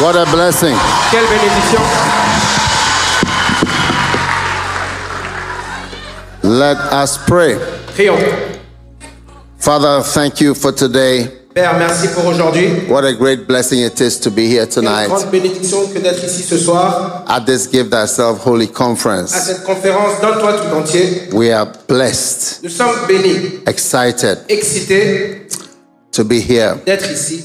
What a blessing. Quelle bénédiction. Let us pray. Prions. Father, thank you for today. Père, merci pour aujourd'hui. What a great blessing it is to be here Quelle tonight grande bénédiction que d'être ici ce soir. at this Give Thyself Holy À Conference. cette conférence, donne-toi tout entier. We are blessed, Nous sommes bénis, excited excités to be here. d'être ici.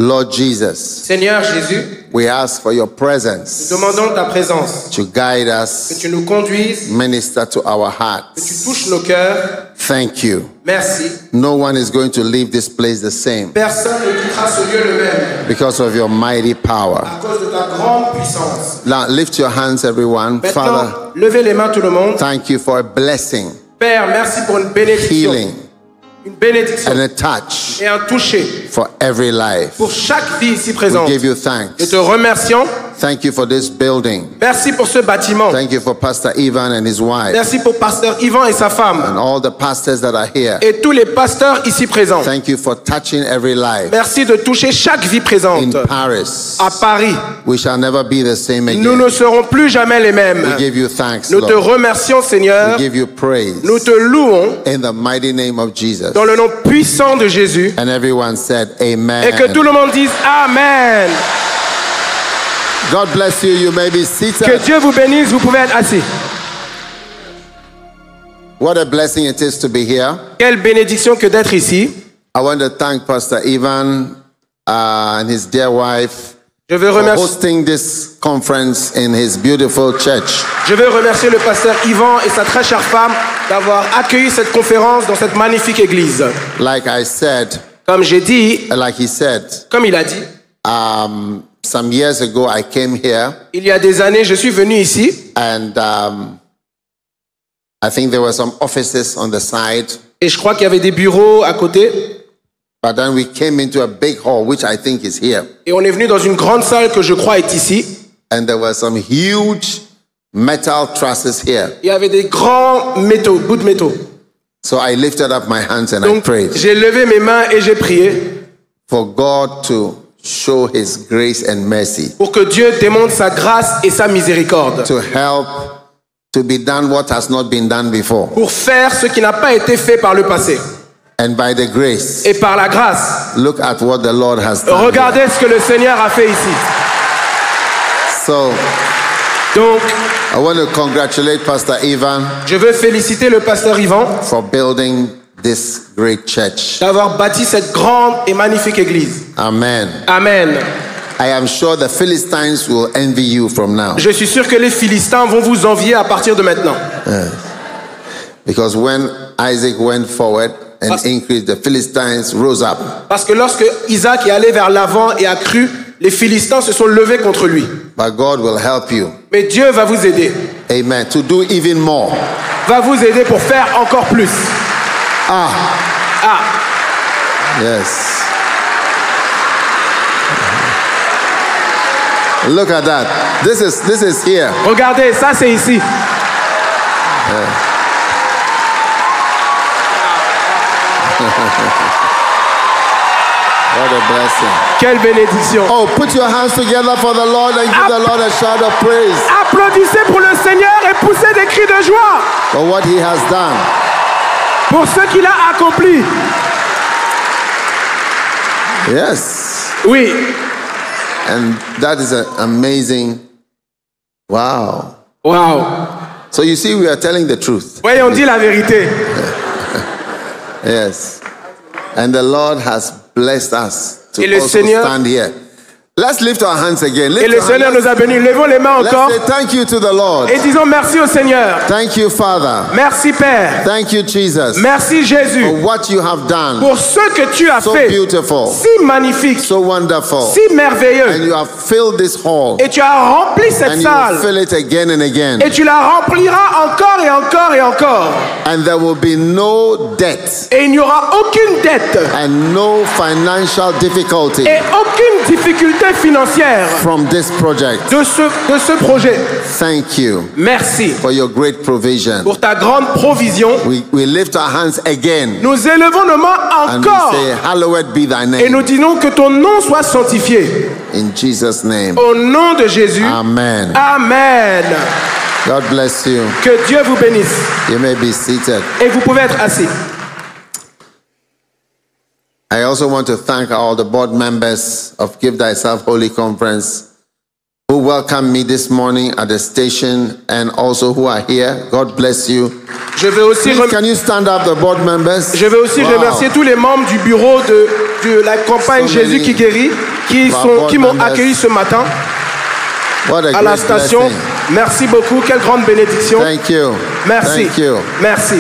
Lord Jesus, Seigneur Jésus, we ask for your nous presence demandons ta présence. to guide Que us, tu nous conduises, minister to our que tu hearts. touches nos cœurs. Thank you. Merci. No one is going to leave this place the same Personne ne quittera ce lieu le même because of your mighty power. à cause de ta grande puissance. Now lift your hands, everyone. Father, Maintenant, levez les mains tout le monde. thank you for a blessing, Père, merci pour une bénédiction. healing, Une bénédiction and a touch et un toucher for every life. pour chaque vie ici We présente. give you Nous thanks. te remercions. Thank you for this building. Merci pour ce bâtiment. Thank you for Pastor Ivan and his wife Merci pour Pasteur Yvan et sa femme. and all the pastors that are here. Et tous les pasteurs ici présents. Thank you for touching every life Merci de toucher chaque vie in présente. Paris. À Paris, We shall never be the same nous again. ne serons plus jamais les mêmes. We give you thanks, Nous te Lord. remercions, We Seigneur. give you praise Nous te louons in the mighty name of Jesus. dans le nom puissant de Jésus. And everyone said, Et que tout Amen. le monde dise Amen. God bless you. You may be Que seated. Dieu vous bénisse, vous pouvez être assis. What a blessing it is to be here. Quelle bénédiction que d'être ici. I want to thank Pastor Ivan and his dear wife Je veux for remercier, hosting this conference in his beautiful church. je veux remercier le pasteur Yvan et sa très chère femme d'avoir accueilli cette conférence dans cette magnifique église. Like I said, Comme j'ai dit, like he said, comme il a dit, some years ago I came here il y a des années, je suis venu ici and I think there were some offices on the side, et je crois qu'il y avait des bureaux à côté. but then we came into a big hall, which I think is here. Et on est venu dans une grande salle que je crois est ici. And there were some huge metal trusses here. Il y avait des grands métaux, bouts de métaux. So I lifted up my hands and I Donc, prayed j'ai levé mes mains et j'ai prié for God to show his grace and mercy pour que Dieu démontre sa grâce et sa miséricorde. to help to be done what has not been done before. Pour faire ce qui n'a pas été fait par le passé. And by the grace, Et par la grâce, look at what the Lord has done. regardez ce que le Seigneur a fait ici. So Donc, I want to congratulate Pastor Ivan je veux féliciter le pasteur Yvan for building this great church. d'avoir bâti cette grande et magnifique église. Amen. Amen. I am sure the Philistines will envy you from now. Je suis sûr que les Philistins vont vous envier à partir de maintenant. Because when Isaac went forward and increased, the Philistines rose up. Parce que lorsque Isaac est allé vers l'avant et a cru, les Philistins se sont levés contre lui. But God will help you. Mais Dieu va vous aider. Amen. To do even more. Va vous aider pour faire encore plus. Ah, Ah, yes. Look at that. This is here. regardez, ça c'est ici. What a blessing. Quelle bénédiction. Oh, put your hands together for the Lord and give the Lord a shout of praise Applaudissez pour le Seigneur et poussez des cris de joie for what he has done. pour ce qu'il a accompli. Yes. Oui, And that is an amazing. Wow. waouh. So you see, we are telling the truth. Oui, on dit la vérité. Yes. And the Lord has blessed us to Et le also Seigneur- stand here. Let's lift our hands again. Et Lift le our Seigneur hands. nous a bénis. Levons les mains encore Let's say thank you to the Lord. et disons merci au Seigneur. Thank you, Father. Merci Père. Thank you, Jesus, Merci Jésus for what you have done. pour ce que tu as So fait. beautiful, Si magnifique, so wonderful. si merveilleux. And you have filled this hall. Et tu as rempli cette And you will salle. fill it again and again. Et tu la rempliras encore et encore et encore. And there will be no debt Et il n'y aura aucune dette and no financial difficulty et aucune difficulté l'entrée financière from this project. de ce projet. Thank you Merci for your great provision. pour ta grande provision. We lift our hands again Nous élevons nos mains and we encore say, hallowed be thy et nous name. disons que ton nom soit sanctifié. In Jesus' name. Au nom de Jésus. Amen. Amen. God bless you. Que Dieu vous bénisse. You may be seated. Et vous pouvez être assis. I also want to thank all the board members of Give Thyself Holy Conference who welcomed me this morning at the station and also who are here. God bless you. Je veux aussi, Please, can you stand up, the board members? je veux aussi Wow. remercier tous les membres du bureau de la campagne So Jésus many qui guérit, qui m'ont members. accueilli ce matin What a à la great station. blessing. Merci beaucoup. Quelle grande bénédiction. Thank you. Merci. Thank you. Merci.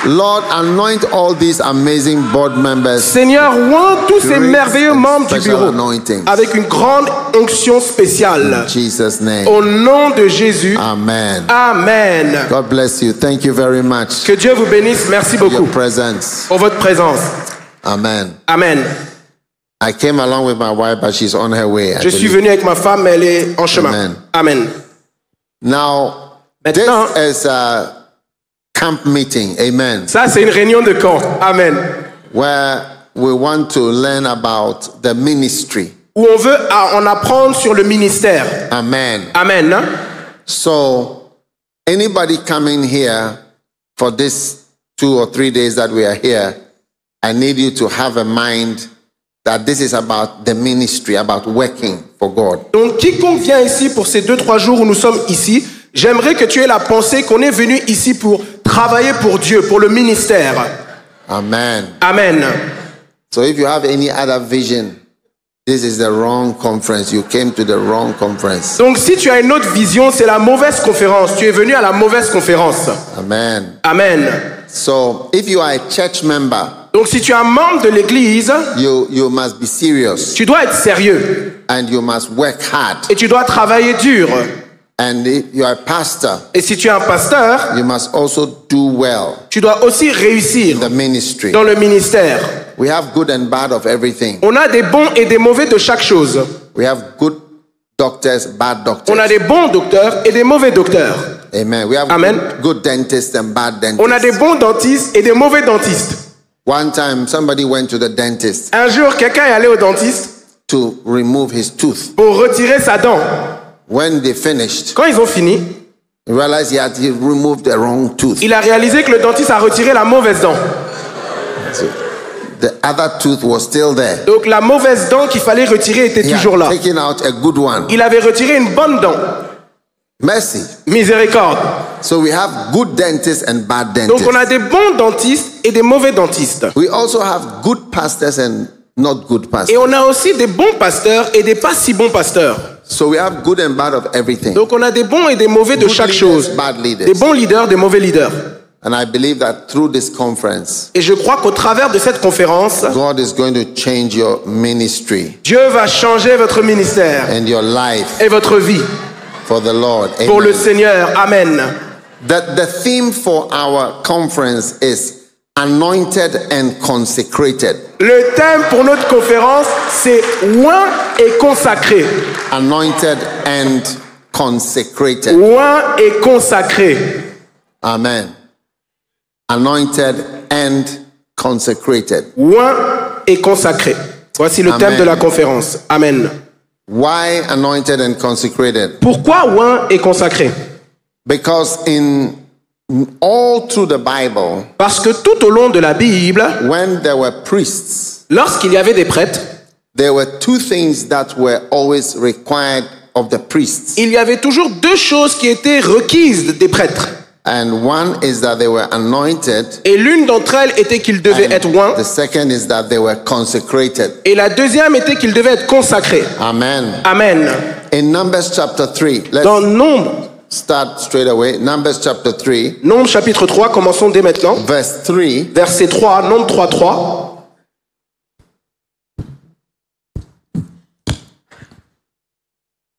Lord, anoint all these amazing board members Seigneur, oins tous ces Great merveilleux and membres du special bureau anointings. avec une grande onction spéciale. in Jesus' name. Au nom de Jésus. Amen. Amen. God bless you. Thank you very much Que Dieu vous bénisse. Merci for your beaucoup presence. pour votre présence. Amen. Amen. I came along with my wife, but she's on her way. I Je suis believe. venu avec ma femme, mais elle est en chemin. Amen. Amen. Now, Maintenant, this is a camp meeting, amen, ça c'est une réunion de camp. Amen. where we want to learn about the ministry. Où on veut en apprendre sur le ministère. Amen. Amen. So, anybody coming here for this 2 or 3 days that we are here, I need you to have a mind that this is about the ministry, about working for God. Donc quiconque vient ici pour ces 2-3 jours où nous sommes ici, j'aimerais que tu aies la pensée qu'on est venu ici pour travailler pour Dieu, pour le ministère. Amen. Amen. So if you have any other vision, this is the wrong conference. You came to the wrong conference. Donc si tu as une autre vision, c'est la mauvaise conférence. Tu es venu à la mauvaise conférence. Amen. Amen. So if you are a church member, Donc si tu es un membre de l'église, you must be serious tu dois être sérieux and you must work hard. et tu dois travailler dur. And if you are a pastor, Et si tu es un pasteur, you must also do well tu dois aussi réussir in the ministry. dans le ministère. We have good and bad of everything. On a des bons et des mauvais de chaque chose. We have good doctors, bad doctors. On a des bons docteurs et des mauvais docteurs. Amen. We have Amen. good dentists and bad On a des dentists. bons dentistes et des mauvais dentistes. One time, somebody went to the dentist Un jour, quelqu'un est allé au dentiste to remove his tooth. pour retirer sa dent. When they finished, Quand ils ont fini, he realized he removed the wrong tooth. il a réalisé que le dentiste a retiré la mauvaise dent. So the other tooth was still there. Donc la mauvaise dent qu'il fallait retirer était He toujours had là. taken out a good one. Il avait retiré une bonne dent. Mercy. Miséricorde. So we have good dentists and bad Donc on dentists. a des bons dentistes et des mauvais dentistes. We also have good pastors and not good Et pastors. on a aussi des bons pasteurs et des pas si bons pasteurs. So we have good and bad of everything. Donc on a des bons et des mauvais de Good chaque leaders, chose. bad leaders. Des bons leaders, des mauvais leaders. And I believe that through this conference, Et je crois qu'au travers de cette conférence, God is going to change your ministry Dieu va changer votre ministère and your life et votre vie for the Lord. pour le Amen. Seigneur. Amen. The theme for our conference is anointed and consecrated. Le thème pour notre conférence, c'est oint et consacré. Anointed and consecrated. Oint et consacré. Amen. Anointed and consecrated. Oint et consacré. Voici le thème Amen. de la conférence. Amen. Why anointed and consecrated? Pourquoi oint et consacré? Because in all through the Bible, Parce que tout au long de la Bible, when there were priests, lorsqu'il y avait des prêtres, there were two things that were always required of the priests. il y avait toujours deux choses qui étaient requises des prêtres. And one is that they were anointed, Et l'une d'entre elles était qu'ils devaient and être oints. the second is that they were consecrated. Et la deuxième était qu'ils devaient être consacrés. Amen. Amen. In Numbers chapter 3, Dans let's Nombre, start straight away. Numbers chapter 3, Nombre chapitre 3, commençons dès maintenant. verse 3. Verset 3, Nombre 3, 3.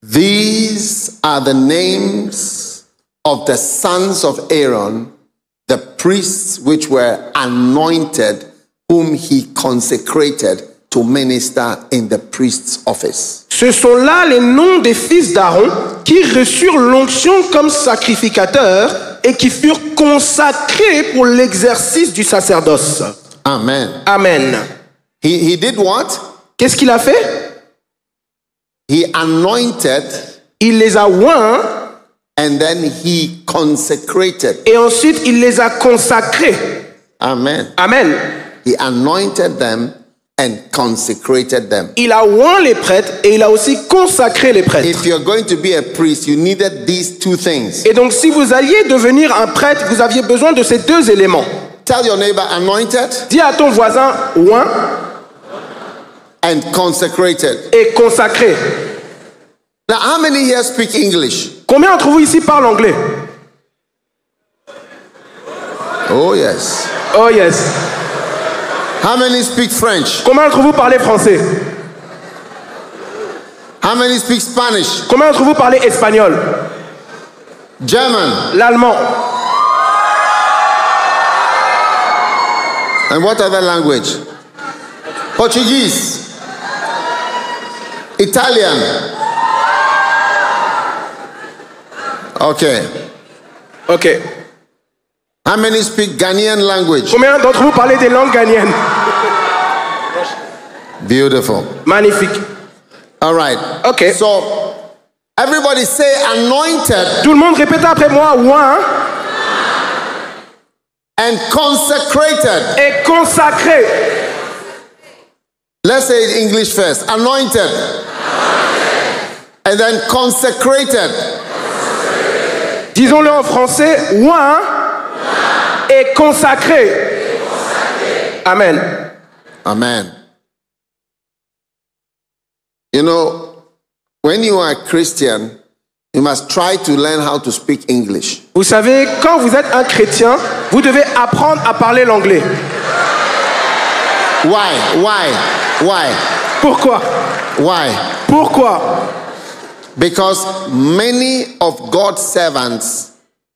These are the names of the sons of Aaron, the priests which were anointed, whom he consecrated to minister in the priest's office. Ce sont là les noms des fils d'Aaron qui reçurent l'onction comme sacrificateurs et qui furent consacrés pour l'exercice du sacerdoce. Amen. Amen. He did what? Qu'est-ce qu'il a fait? He anointed Il les a oints and then he consecrated. et ensuite il les a consacrés. Amen. Amen. He anointed them and consecrated them. Il a oint les prêtres et il a aussi consacré les prêtres. If you're going to be a priest, you needed these two things. Et donc si vous alliez devenir un prêtre, vous aviez besoin de ces deux éléments. Tell your neighbor, anointed Dis à ton voisin oint and consecrated. et consacré. Now, how many here speak English? Combien d'entre vous ici parlent anglais? Oh, yes. Oh yes. How many speak French? Combien d'entre vous parlez français? How many speak Spanish? Combien d'entre vous parlez espagnol? German? L'allemand? And what other language? Portuguese? Italian? Okay. Ok. How many speak Ghanaian language? Combien d'entre vous parlez des langues ghanéennes? Beautiful. Magnifique. All right. Okay. So, everybody say anointed Tout le monde répète après moi, oint and consecrated. et consacré. Let's say it English first. Anointed. And then consecrated. Disons-le en français, oint et consacré. Amen. Amen. You know, when you are a Christian, you must try to learn how to speak English. Vous savez, quand vous êtes un chrétien, vous devez apprendre à parler l'anglais. Why? Pourquoi? Why? Pourquoi? Because many of God's servants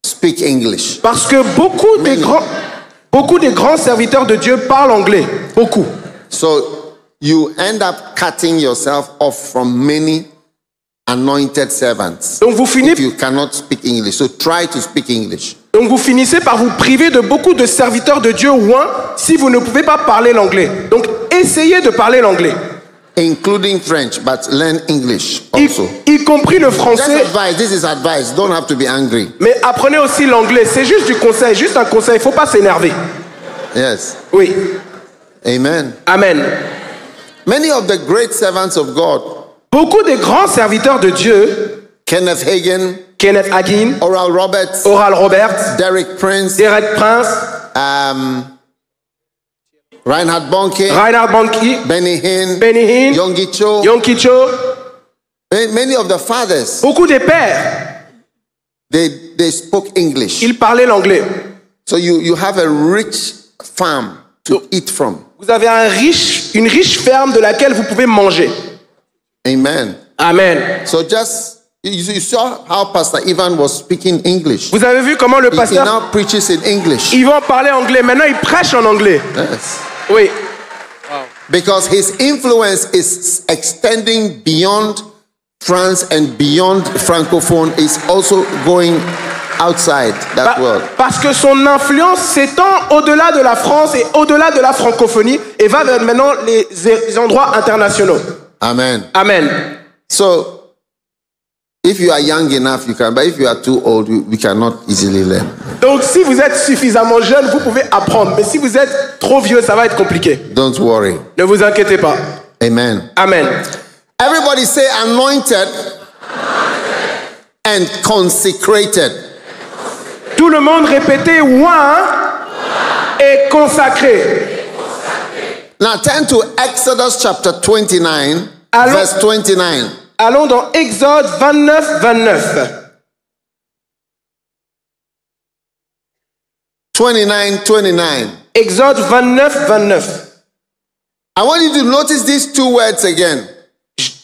speak English. Parce que beaucoup des grands serviteurs de Dieu parlent anglais. Beaucoup. So you end up cutting yourself off from many anointed servants Donc vous, if you cannot speak English. So try to speak English. donc vous finissez par vous priver de beaucoup de serviteurs de Dieu oints si vous ne pouvez pas parler l'anglais. Donc essayez de parler l'anglais. Including French, but learn English also. Y compris le Just français. advice. This is advice. Don't have to be angry. Mais apprenez aussi l'anglais. C'est juste du conseil, juste un conseil. Il ne faut pas s'énerver. Yes. Oui. Amen. Amen. Many of the great servants of God, Beaucoup des grands serviteurs de Dieu, Kenneth Hagin, Kenneth Hagin, Oral Roberts, Oral Roberts, Derek Prince, Derek Prince, Reinhard Bonnke, Reinhard Bonnke, Benny Hinn, Benny Hinn, Yonggi Cho, Yonggi Cho, many of the fathers, beaucoup des pères, they spoke English. ils parlaient l'anglais. So you have a rich farm to eat from. Vous avez une riche ferme de laquelle vous pouvez manger. Amen. Amen. So just, you saw how Pastor Ivan was speaking English. Vous avez vu comment le He pasteur now preaches in English. Yvan parlait anglais. Maintenant, il prêche en anglais. Yes. Oui. Because his influence is extending beyond France and beyond Francophone. Is also going outside that world. Parce que son influence s'étend au-delà de la France et au-delà de la francophonie et va vers maintenant les endroits internationaux. Amen. Amen. So, if you are young enough, you can. But if you are too old, we cannot easily learn. Donc, si vous êtes suffisamment jeune, vous pouvez apprendre. Mais si vous êtes trop vieux, ça va être compliqué. Don't worry. Ne vous inquiétez pas. Amen. Amen. Everybody say anointed and consecrated. Tout le monde répétait oint et consacré. Now turn to Exodus chapter 29, verse 29. Allons dans Exode 29, 29. 29. Exode 29, 29. I want you to notice these two words again.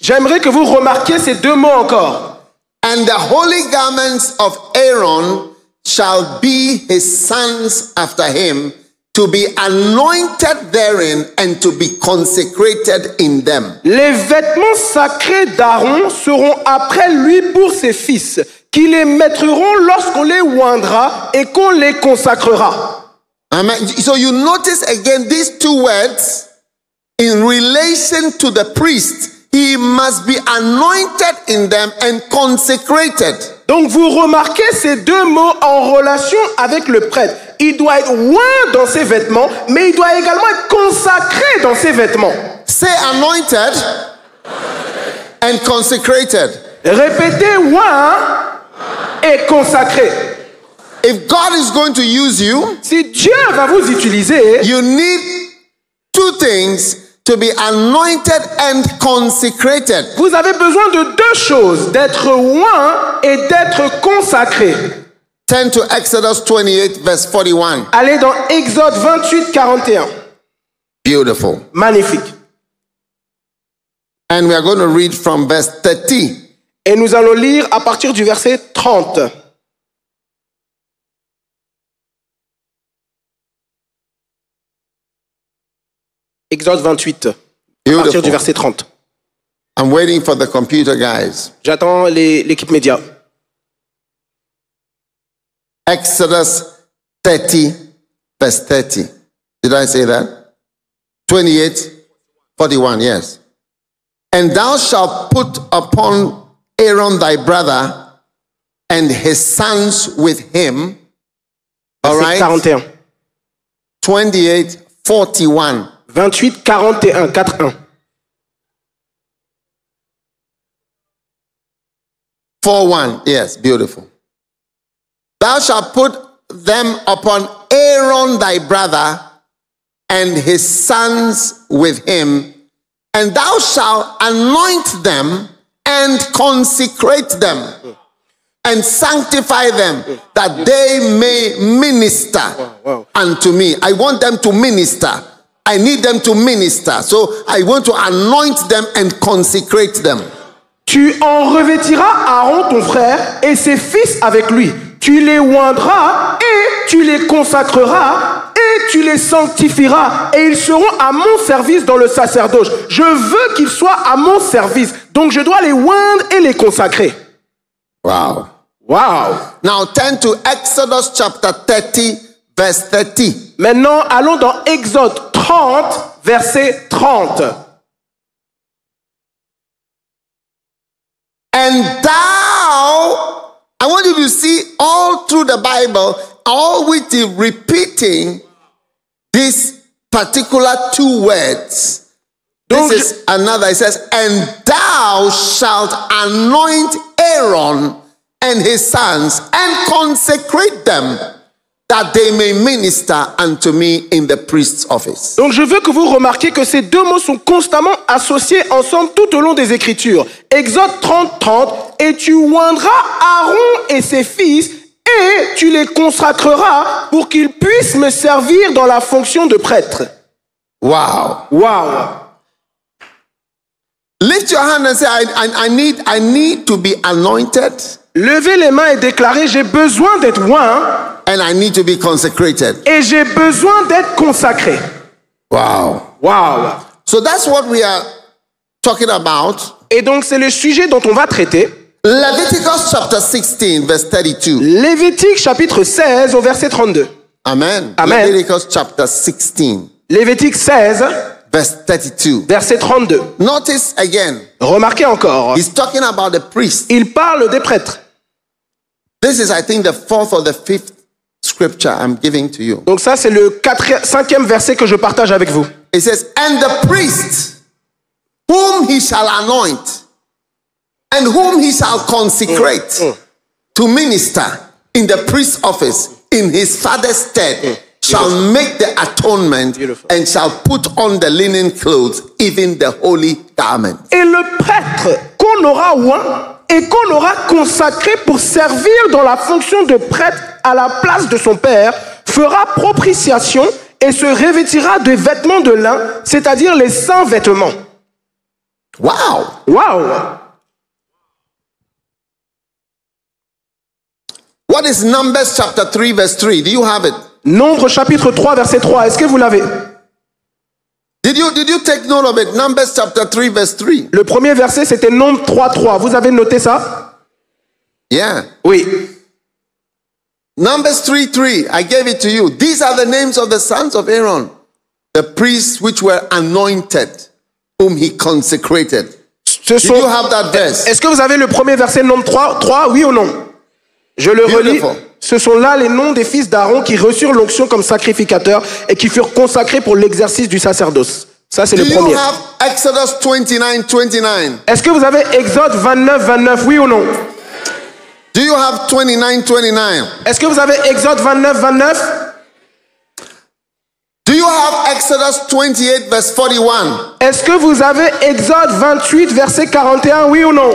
J'aimerais que vous remarquiez ces deux mots encore. And the holy garments of Aaron shall be his sons after him, to be anointed therein and to be consecrated in them. Les vêtements sacrés d'Aaron seront après lui pour ses fils, qui les mettront lorsqu'on les oindra et qu'on les consacrera. Amen. So you notice again these two words in relation to the priest. He must be anointed in them and consecrated. Donc vous remarquez ces deux mots en relation avec le prêtre. Il doit être oint dans ses vêtements, mais il doit également être consacré dans ses vêtements. Say anointed and consecrated. Répétez oint et consacré. If God is going to use you, Si Dieu va vous utiliser, you need two things to be anointed and consecrated. vous avez besoin de deux choses, d'être oint et d'être consacré. Turn to Exodus 28 verse 41. Allez dans Exode 28, 41. Beautiful. Magnifique. And we are going to read from verse 30. Et nous allons lire à partir du verset 30. Exode 28, à partir du Beautiful. verset 30. I'm waiting for the computer guys. J'attends l'équipe média. Exodus 30 verse 30. Did I say that? 28, 41, yes. And thou shalt put upon Aaron thy brother and his sons with him. All Verset right. 41. 28, 41. 28, 41, 4-1. 4-1. Yes, beautiful. Thou shalt put them upon Aaron thy brother and his sons with him, and thou shalt anoint them and consecrate them and sanctify them that they may minister wow. unto me. I want them to minister. I need them to minister. So I want to anoint them and consecrate them. Tu en revêtiras Aaron ton frère et ses fils avec lui. Tu les oindras et tu les consacreras et tu les sanctifieras et ils seront à mon service dans le sacerdoce. Je veux qu'ils soient à mon service. Donc je dois les oindre et les consacrer. Wow. Wow. Now turn to Exodus chapter 30, verse 30. Maintenant, allons dans Exode 30, verset 30. And thou, I want you to see all through the Bible, always repeating these particular two words. Donc, This is another. It says, and thou shalt anoint Aaron and his sons and consecrate them, that they may minister unto me in the priest's office. Donc je veux que vous remarquiez que ces deux mots sont constamment associés ensemble tout au long des Écritures. Exode 30, 30, et tu oindras Aaron et ses fils, et tu les consacreras pour qu'ils puissent me servir dans la fonction de prêtre. Wow. Waouh! Lift your hand and say, I need to be anointed Levez les mains et déclarez, j'ai besoin d'être oint and I need to be consecrated. et j'ai besoin d'être consacré. Wow. Waouh! So that's what we are talking about. Et donc c'est le sujet dont on va traiter. Leviticus chapter 16, verse 32. Lévitique chapitre 16 au verset 32. Amen. Amen. Leviticus chapter 16, Lévitique 16, verse 32. verset 32. Notice again, Remarquez encore, he's talking about the priest. il parle des prêtres. This is, I think, the fourth or the fifth scripture I'm giving to you. Donc ça, c'est le cinquième verset que je partage avec vous. It says, and the priest whom he shall anoint and whom he shall consecrate to minister in the priest's office in his father's stead shall make the atonement Beautiful. and shall put on the linen clothes, even the holy garment. Et le prêtre qu'on aura oint et qu'on aura consacré pour servir dans la fonction de prêtre à la place de son père fera propitiation et se revêtira de vêtements de lin, c'est-à-dire les saints vêtements. Wow. Waouh! What is Numbers chapter 3, verse 3? Do you have it? Nombre chapitre 3, verset 3. Est-ce que vous l'avez? Did you take note of it? Numbers chapter 3, verse 3. Le premier verset, c'était Nombre 3, 3. Vous avez noté ça? Yeah. Oui. Numbers 3, 3. I gave it to you. These are the names of the sons of Aaron, the priests which were anointed, whom he consecrated. Did you have that verse? Est-ce que vous avez le premier verset, Nombre 3, 3, oui ou non? Je le relis. Ce sont là les noms des fils d'Aaron qui reçurent l'onction comme sacrificateurs et qui furent consacrés pour l'exercice du sacerdoce. Ça, c'est le premier. Exodus 29, 29. Est-ce que vous avez Exode 29, 29, oui ou non? Do you have 29, 29? Est-ce que vous avez Exode 29, 29? Do you have Exodus 28, verse 41? Est-ce que vous avez Exode 28, verset 41, oui ou non?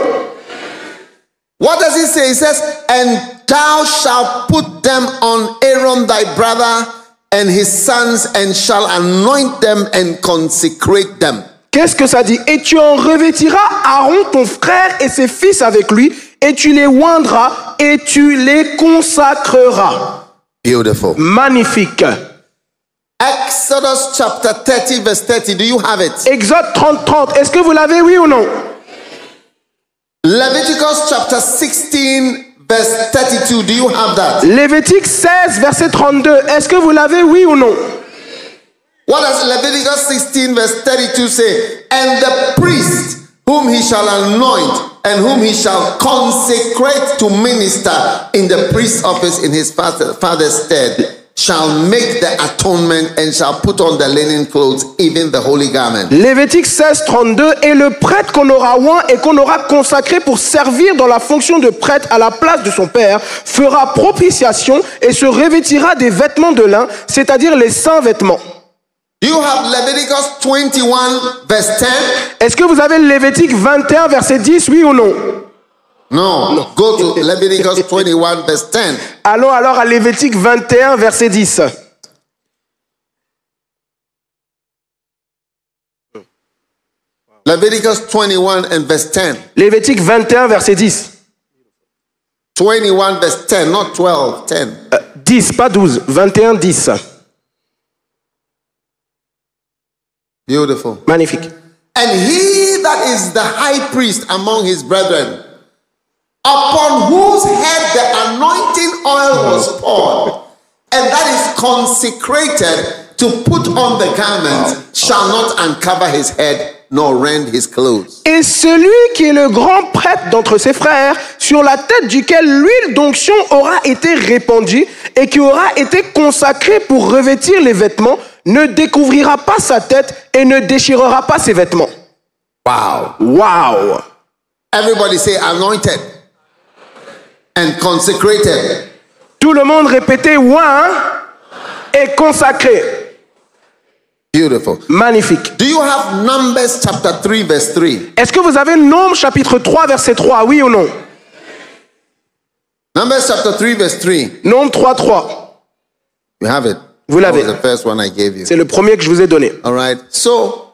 What does it say? It says, and thou shalt put them on Aaron thy brother and his sons, and shall anoint them and consecrate them. Qu'est-ce que ça dit? Et tu en revêtiras Aaron ton frère et ses fils avec lui, et tu les oindras et tu les consacreras. Beautiful. Magnifique. Exodus chapter 30, verse 30. Do you have it? Exode 30, 30. Est-ce que vous l'avez, oui ou non? Leviticus chapter 16, verse 32. Do you have that? Lévitique 16, verset 32. Est-ce que vous l'avez, oui ou non? What does Leviticus 16, verse 32 say? And the priest whom he shall anoint and whom he shall consecrate to minister in the priest's office in his father's stead shall make the atonement and shall put on the linen clothes, even the holy garment. Lévitique 16, 32. Et le prêtre qu'on aura oint et qu'on aura consacré pour servir dans la fonction de prêtre à la place de son père fera propitiation et se revêtira des vêtements de lin, c'est-à-dire les saints vêtements. Do you have Leviticus 21, verse 10? Est-ce que vous avez Lévitique 21, verset 10, oui ou non? No. Go to Leviticus 21, verse 10. Allons alors à Lévitique 21, verset 10. Leviticus 21 and verse 10. Lévitique 21, verset 10. 21 verse 10, not 12, 10. 10, pas 12. 21, 10. Beautiful. Magnifique. And he that is the high priest among his brethren, upon whose head the anointing oil was poured, and that is consecrated to put on the garment, shall not uncover his head nor rend his clothes. Et celui qui est le grand prêtre d'entre ses frères, sur la tête duquel l'huile d'onction aura été répandue et qui aura été consacré pour revêtir les vêtements, ne découvrira pas sa tête et ne déchirera pas ses vêtements. Wow. Wow. Everybody say anointed and consecrated. Tout le monde répétait oint et consacré. Beautiful. Magnifique. Do you have Numbers chapter 3 verse 3? Est-ce que vous avez Nombre chapitre 3 verset 3, oui ou non? Numbers chapter 3 verse 3. Nombre 3, 3. You have it. Vous l'avez. That was the first one I gave you. C'est le premier que je vous ai donné. All right. So,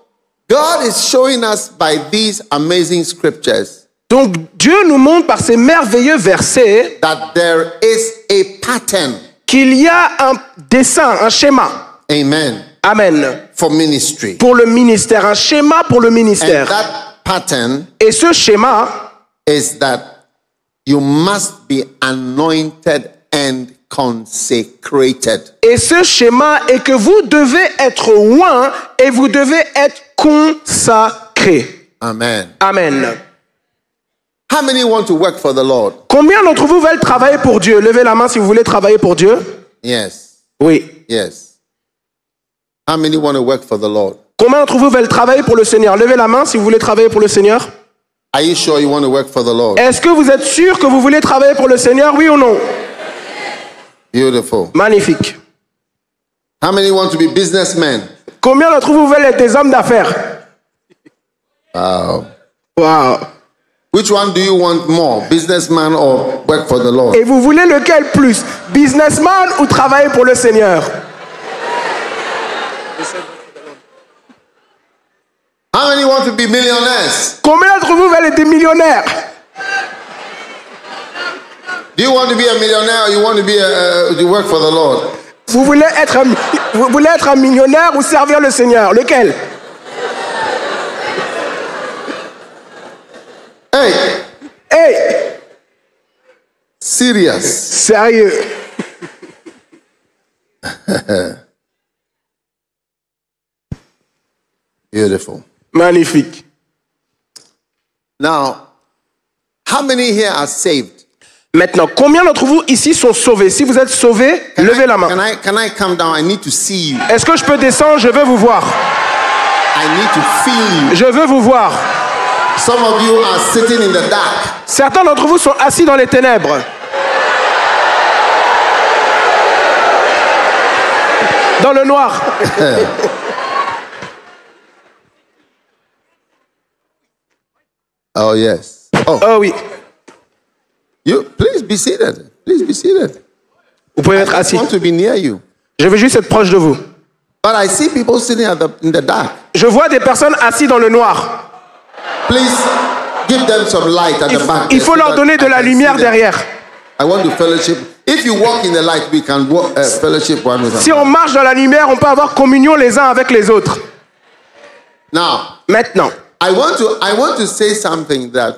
God is showing us by these amazing scriptures Donc Dieu nous montre par ces merveilleux versets that there is a pattern. Qu'il y a un dessin, un schéma. Amen. Amen. For ministry. Pour le ministère, un schéma pour le ministère. And that pattern Et ce schéma is that you must be anointed and consecrated. Et ce schéma est que vous devez être oint et vous devez être consacré. Amen. Amen. How many want to work for the Lord? Combien d'entre vous veulent travailler pour Dieu? Levez la main si vous voulez travailler pour Dieu. Yes. Oui. Yes. How many want to work for the Lord? Combien d'entre vous veulent travailler pour le Seigneur? Levez la main si vous voulez travailler pour le Seigneur. Are you sure you want to work for the Lord? Est-ce que vous êtes sûr que vous voulez travailler pour le Seigneur, oui ou non? Beautiful. Magnifique. How many want to be businessmen? Combien d'entre vous veulent être des hommes d'affaires? Wow. Wow. Which one do you want more, businessman or work for the Lord? Et vous voulez lequel plus? Businessman ou travailler pour le Seigneur? How many want to be millionaires? Combien d'entre vous veulent être des millionnaires? Do you want to be a millionaire or you want to be to work for the Lord? Vous voulez être un millionnaire ou servir le Seigneur? Lequel? Hey, Hey! serious. Sérieux. Beautiful. Magnifique. Now, how many here are saved? Maintenant, combien d'entre vous ici sont sauvés? Si vous êtes sauvés, levez la main. Can I come down? I need to see you. Est-ce que je peux descendre? Je veux vous voir. I need to feel you. Je veux vous voir. Some of you are sitting in the dark. Certains d'entre vous sont assis dans les ténèbres. Dans le noir. Oh, yes. Oh, Oh oui. you, please be seated. Please be seated. Vous pouvez I être just assis. want to be near you. Je veux juste être proche de vous. But I see people sitting in the dark. Je vois des personnes assises dans le noir. Please give them some light at the back. Il faut so leur that donner de I la can see lumière them. derrière. I want to fellowship. If you walk in the light, we can walk, fellowship one with Si another. on marche dans la lumière, on peut avoir communion les uns avec les autres. Now, Maintenant, I want to say something that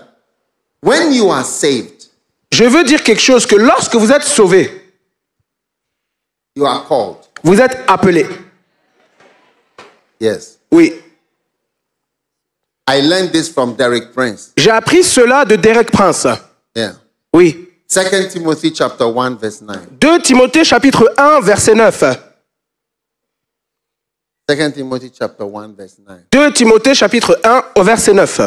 when you are saved, je veux dire quelque chose que lorsque vous êtes sauvés, you are called. vous êtes appelés. Yes. Oui. I learned this from Derek Prince. J'ai appris cela de Derek Prince. Yeah. Oui. 2 Timothy chapter 1 verse 9. 2 Timothée chapitre 1 verset 9. 2 Timothy chapter 1 verse 9. 2 Timothée chapitre 1 au verset 9.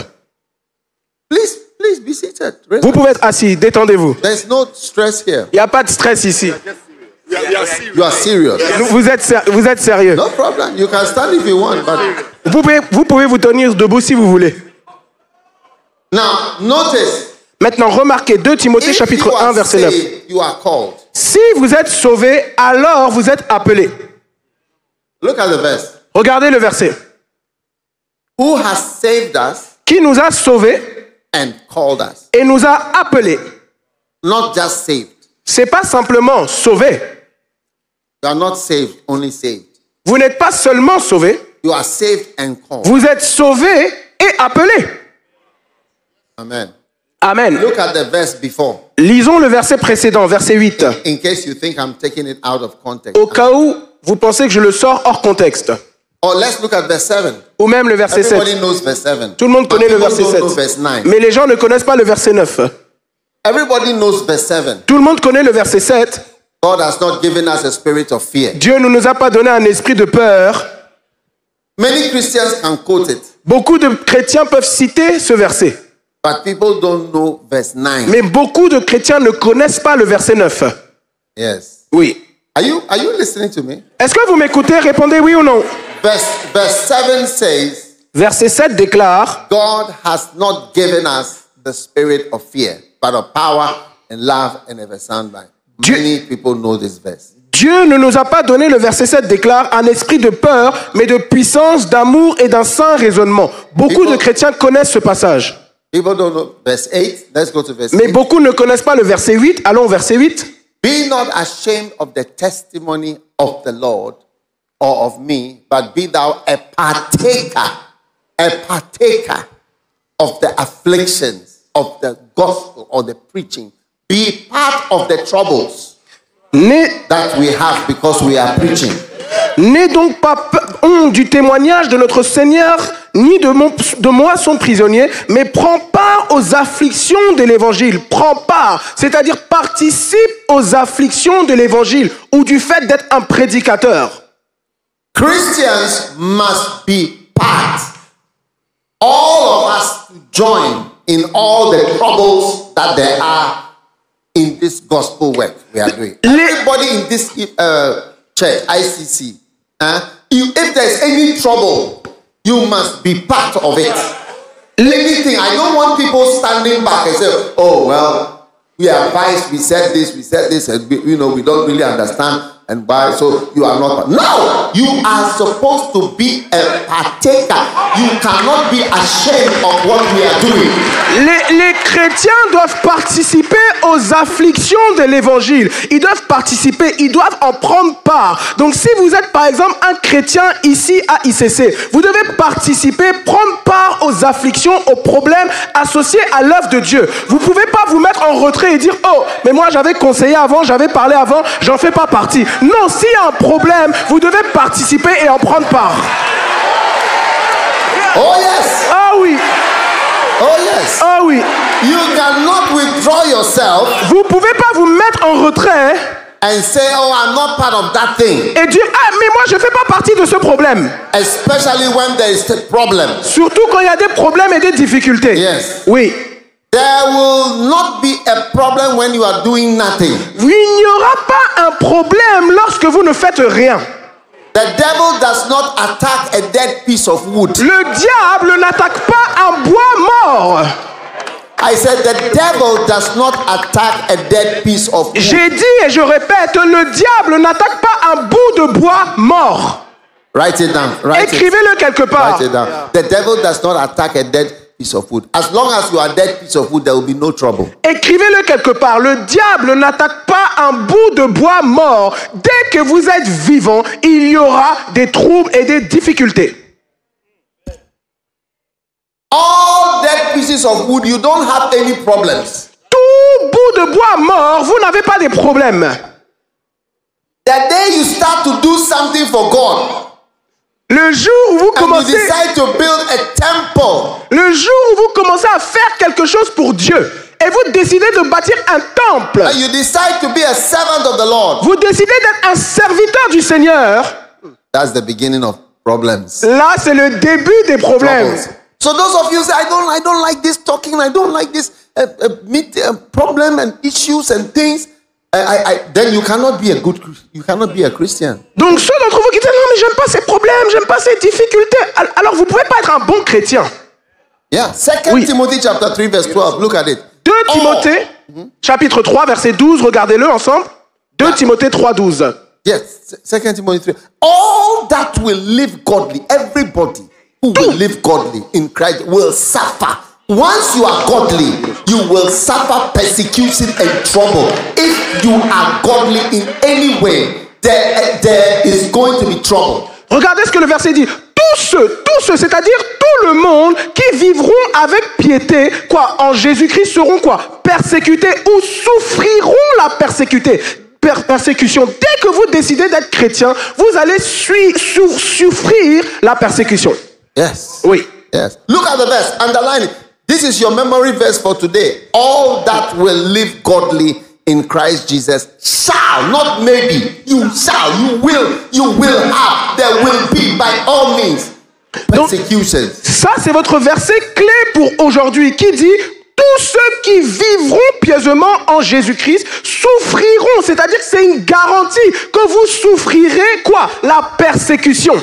Please be seated. Relax. Vous pouvez être assis, détendez-vous. There's no stress here. Il n'y a pas de stress ici. You are serious. Vous êtes sérieux. No problem. You can stand if you want, but Vous pouvez vous tenir debout si vous voulez. now notice. Maintenant, remarquez 2 Timothée If chapitre you 1 are verset 9. saved, you are called. Si vous êtes sauvés, alors vous êtes appelés. Look at the verse. Regardez le verset. Who has saved us Qui nous a sauvés and called us? et nous a appelés. Not just saved. C'est pas simplement sauvé. You are not saved, only saved. Vous n'êtes pas seulement sauvés, You are saved and called. vous êtes sauvés et appelés. Amen. Amen. Look at the verse before. Lisons le verset précédent, verset 8. In case you think I'm taking it out of context. Au cas où vous pensez que je le sors hors contexte. Or let's look at verse 7. Ou même le verset 7. Everybody knows verse 7. Tout le monde But connaît le people verset don't 7. know verse 9. Mais les gens ne connaissent pas le verset 9. Everybody knows verse 7. Tout le monde connaît le verset 7. God has not given us a spirit of fear. Dieu ne nous a pas donné un esprit de peur. Many Christians can quote it, Beaucoup de chrétiens peuvent citer ce verset. but people don't know verse 9. Mais beaucoup de chrétiens ne connaissent pas le verset 9. Yes. Oui. Are you listening to me? Est-ce que vous m'écoutez? Répondez oui ou non. Verse 7 says, Verset 7 déclare: God has not given us the spirit of fear, but of power and love and of a sound mind. Many people know this verse. Dieu ne nous a pas donné, le verset 7 déclare, un esprit de peur, mais de puissance, d'amour et d'un saint raisonnement. Beaucoup de chrétiens connaissent ce passage. People don't know verse 8. Let's go to verse Mais 8. beaucoup ne connaissent pas le verset 8. Allons au verset 8. Be not ashamed of the testimony of the Lord or of me, but be thou a partaker of the afflictions of the gospel or the preaching. Be part of the troubles that we have because we are preaching. N'aie donc pas honte du témoignage de notre Seigneur, ni de moi son prisonnier, mais prends part aux afflictions de l'évangile. Prends part, c'est-à-dire participe aux afflictions de l'évangile ou du fait d'être un prédicateur. Christians must be part. All of us to join in all the troubles that there are in this gospel work we are doing. Everybody in this church, ICC, if there's any trouble, you must be part of it. Anything. I don't want people standing back and say, oh, well, we advised, we said this, and we don't really understand. And why? So you are not. No, you are supposed to be a partaker. You cannot be ashamed of what we are doing. chrétiens doivent participer aux afflictions de l'évangile. Ils doivent participer, ils doivent en prendre part. Donc si vous êtes par exemple un chrétien ici à ICC, vous devez participer, prendre part aux afflictions, aux problèmes associés à l'œuvre de Dieu. Vous ne pouvez pas vous mettre en retrait et dire « Oh, mais moi j'avais conseillé avant, j'avais parlé avant, j'en fais pas partie. » Non, s'il y a un problème, vous devez participer et en prendre part. Oh yes. Ah oui. Oh yes. Ah oui. You cannot withdraw yourself Vous ne pouvez pas vous mettre en retrait and say, oh, I'm not part of that thing. et dire « Ah, mais moi je ne fais pas partie de ce problème. » Especially when there is a problem. Surtout quand il y a des problèmes et des difficultés. Yes. Oui. There will not be a problem when you are doing nothing. Il n'y aura pas un problème lorsque vous ne faites rien. The devil does not attack a dead piece of wood. Le diable n'attaque pas un bois mort. I said the devil does not attack a dead piece of wood. J'ai dit et je répète, le diable n'attaque pas un bout de bois mort. Write it down. Écrivez-le quelque part. Write it down. The devil does not attack a dead piece of wood. As long as you are a dead piece of wood, there will be no trouble. Écrivez-le quelque part. Le diable n'attaque pas un bout de bois mort. Dès que vous êtes vivant, il y aura des troubles et des difficultés. All dead pieces of wood, you don't have any problems. Tout bout de bois mort, vous n'avez pas de problème. The day you start to do something for God, Le jour où vous and you commencez, decide to build a temple, le jour où vous commencez à faire quelque chose pour Dieu, et vous décidez de bâtir un temple, and you decide to be a servant of the Lord, vous décidez d'être un serviteur du Seigneur, that's the beginning of problems. là c'est le début des problèmes. Troubles. So those of you say, I don't like this talking, I don't like this problem and issues and things. Then you cannot be a Christian. Donc ceux d'entre vous qui disent non mais j'aime pas ces problèmes, j'aime pas ces difficultés, alors vous pouvez pas être un bon chrétien. Yeah. 2 Oui. Timothy chapter 3 verse 12. Look at it. 2 Timothée, chapitre 3, verset 12, regardez-le ensemble. 2 Timothée 3, 12. Yes. 2 Timothy 3. All that will live godly, everybody who will live godly in Christ will suffer. Once you are godly, you will suffer persecution and trouble. If you are godly in any way, there is going to be trouble. Regardez ce que le verset dit. Tous ceux, c'est-à-dire tout le monde qui vivront avec piété, quoi, en Jésus-Christ seront quoi, persécutés ou souffriront la persécution. Dès que vous décidez d'être chrétien, vous allez souffrir la persécution. Yes. Oui. Yes. Look at the verse. Underline it. This is your memory verse for today. All that will live godly in Christ Jesus shall, not maybe, you shall, you will have, there will be by all means persecutions. Ça, c'est votre verset clé pour aujourd'hui qui dit tous ceux qui vivront pieusement en Jésus-Christ souffriront. C'est-à-dire que c'est une garantie que vous souffrirez quoi? La persécution.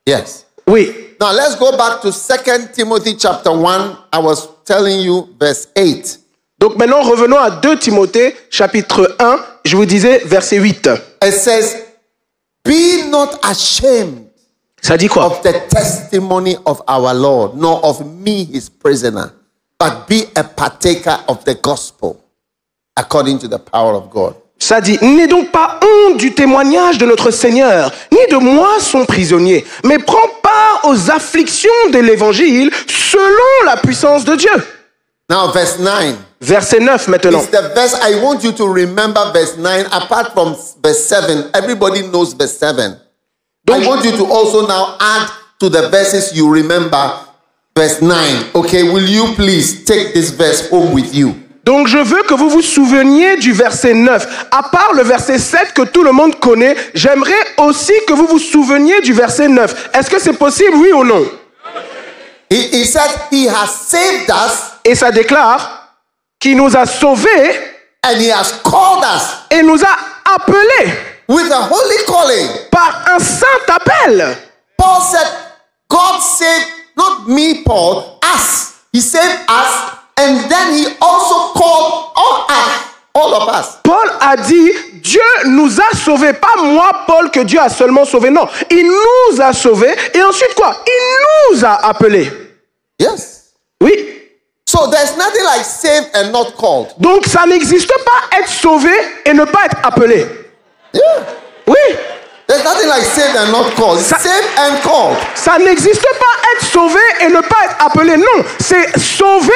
Yes. Oui. Now let's go back to 2 Timothy chapter 1. I was telling you verse 8. Donc maintenant, revenons à 2 Timothée, chapitre 1, je vous disais, verset 8. It says, be not ashamed Ça dit quoi? of the testimony of our Lord, nor of me, his prisoner, but be a partaker of the gospel according to the power of God. Ça dit, n'aie donc pas honte du témoignage de notre Seigneur, ni de moi son prisonnier, mais prends part aux afflictions de l'évangile selon la puissance de Dieu. Now verse 9. Verset 9 maintenant. It's the verse I want you to remember verse 9 apart from verse 7. Everybody knows verse 7. I want you to also now add to the verses you remember verse 9. Okay, will you please take this verse home with you? Donc je veux que vous vous souveniez du verset 9. À part le verset 7 que tout le monde connaît, j'aimerais aussi que vous vous souveniez du verset 9. Est-ce que c'est possible, oui ou non? He said he has saved us. Et ça déclare qu'il nous a sauvés And he has called us et nous a appelés with a holy calling. par un saint appel. Paul said, God saved not me, Paul, us. He saved us, and then he also called all of us. Paul a dit, Dieu nous a sauvés, pas moi, Paul, que Dieu a seulement sauvé. Non, il nous a sauvés et ensuite quoi? Il nous a appelés. Yes. Oui. So there's nothing like saved and not called. Donc ça n'existe pas être sauvé et ne pas être appelé. Yeah. Oui. There's nothing like saved and not called. It's saved and called. Ça n'existe pas être sauvé et ne pas être appelé. Non, c'est sauvé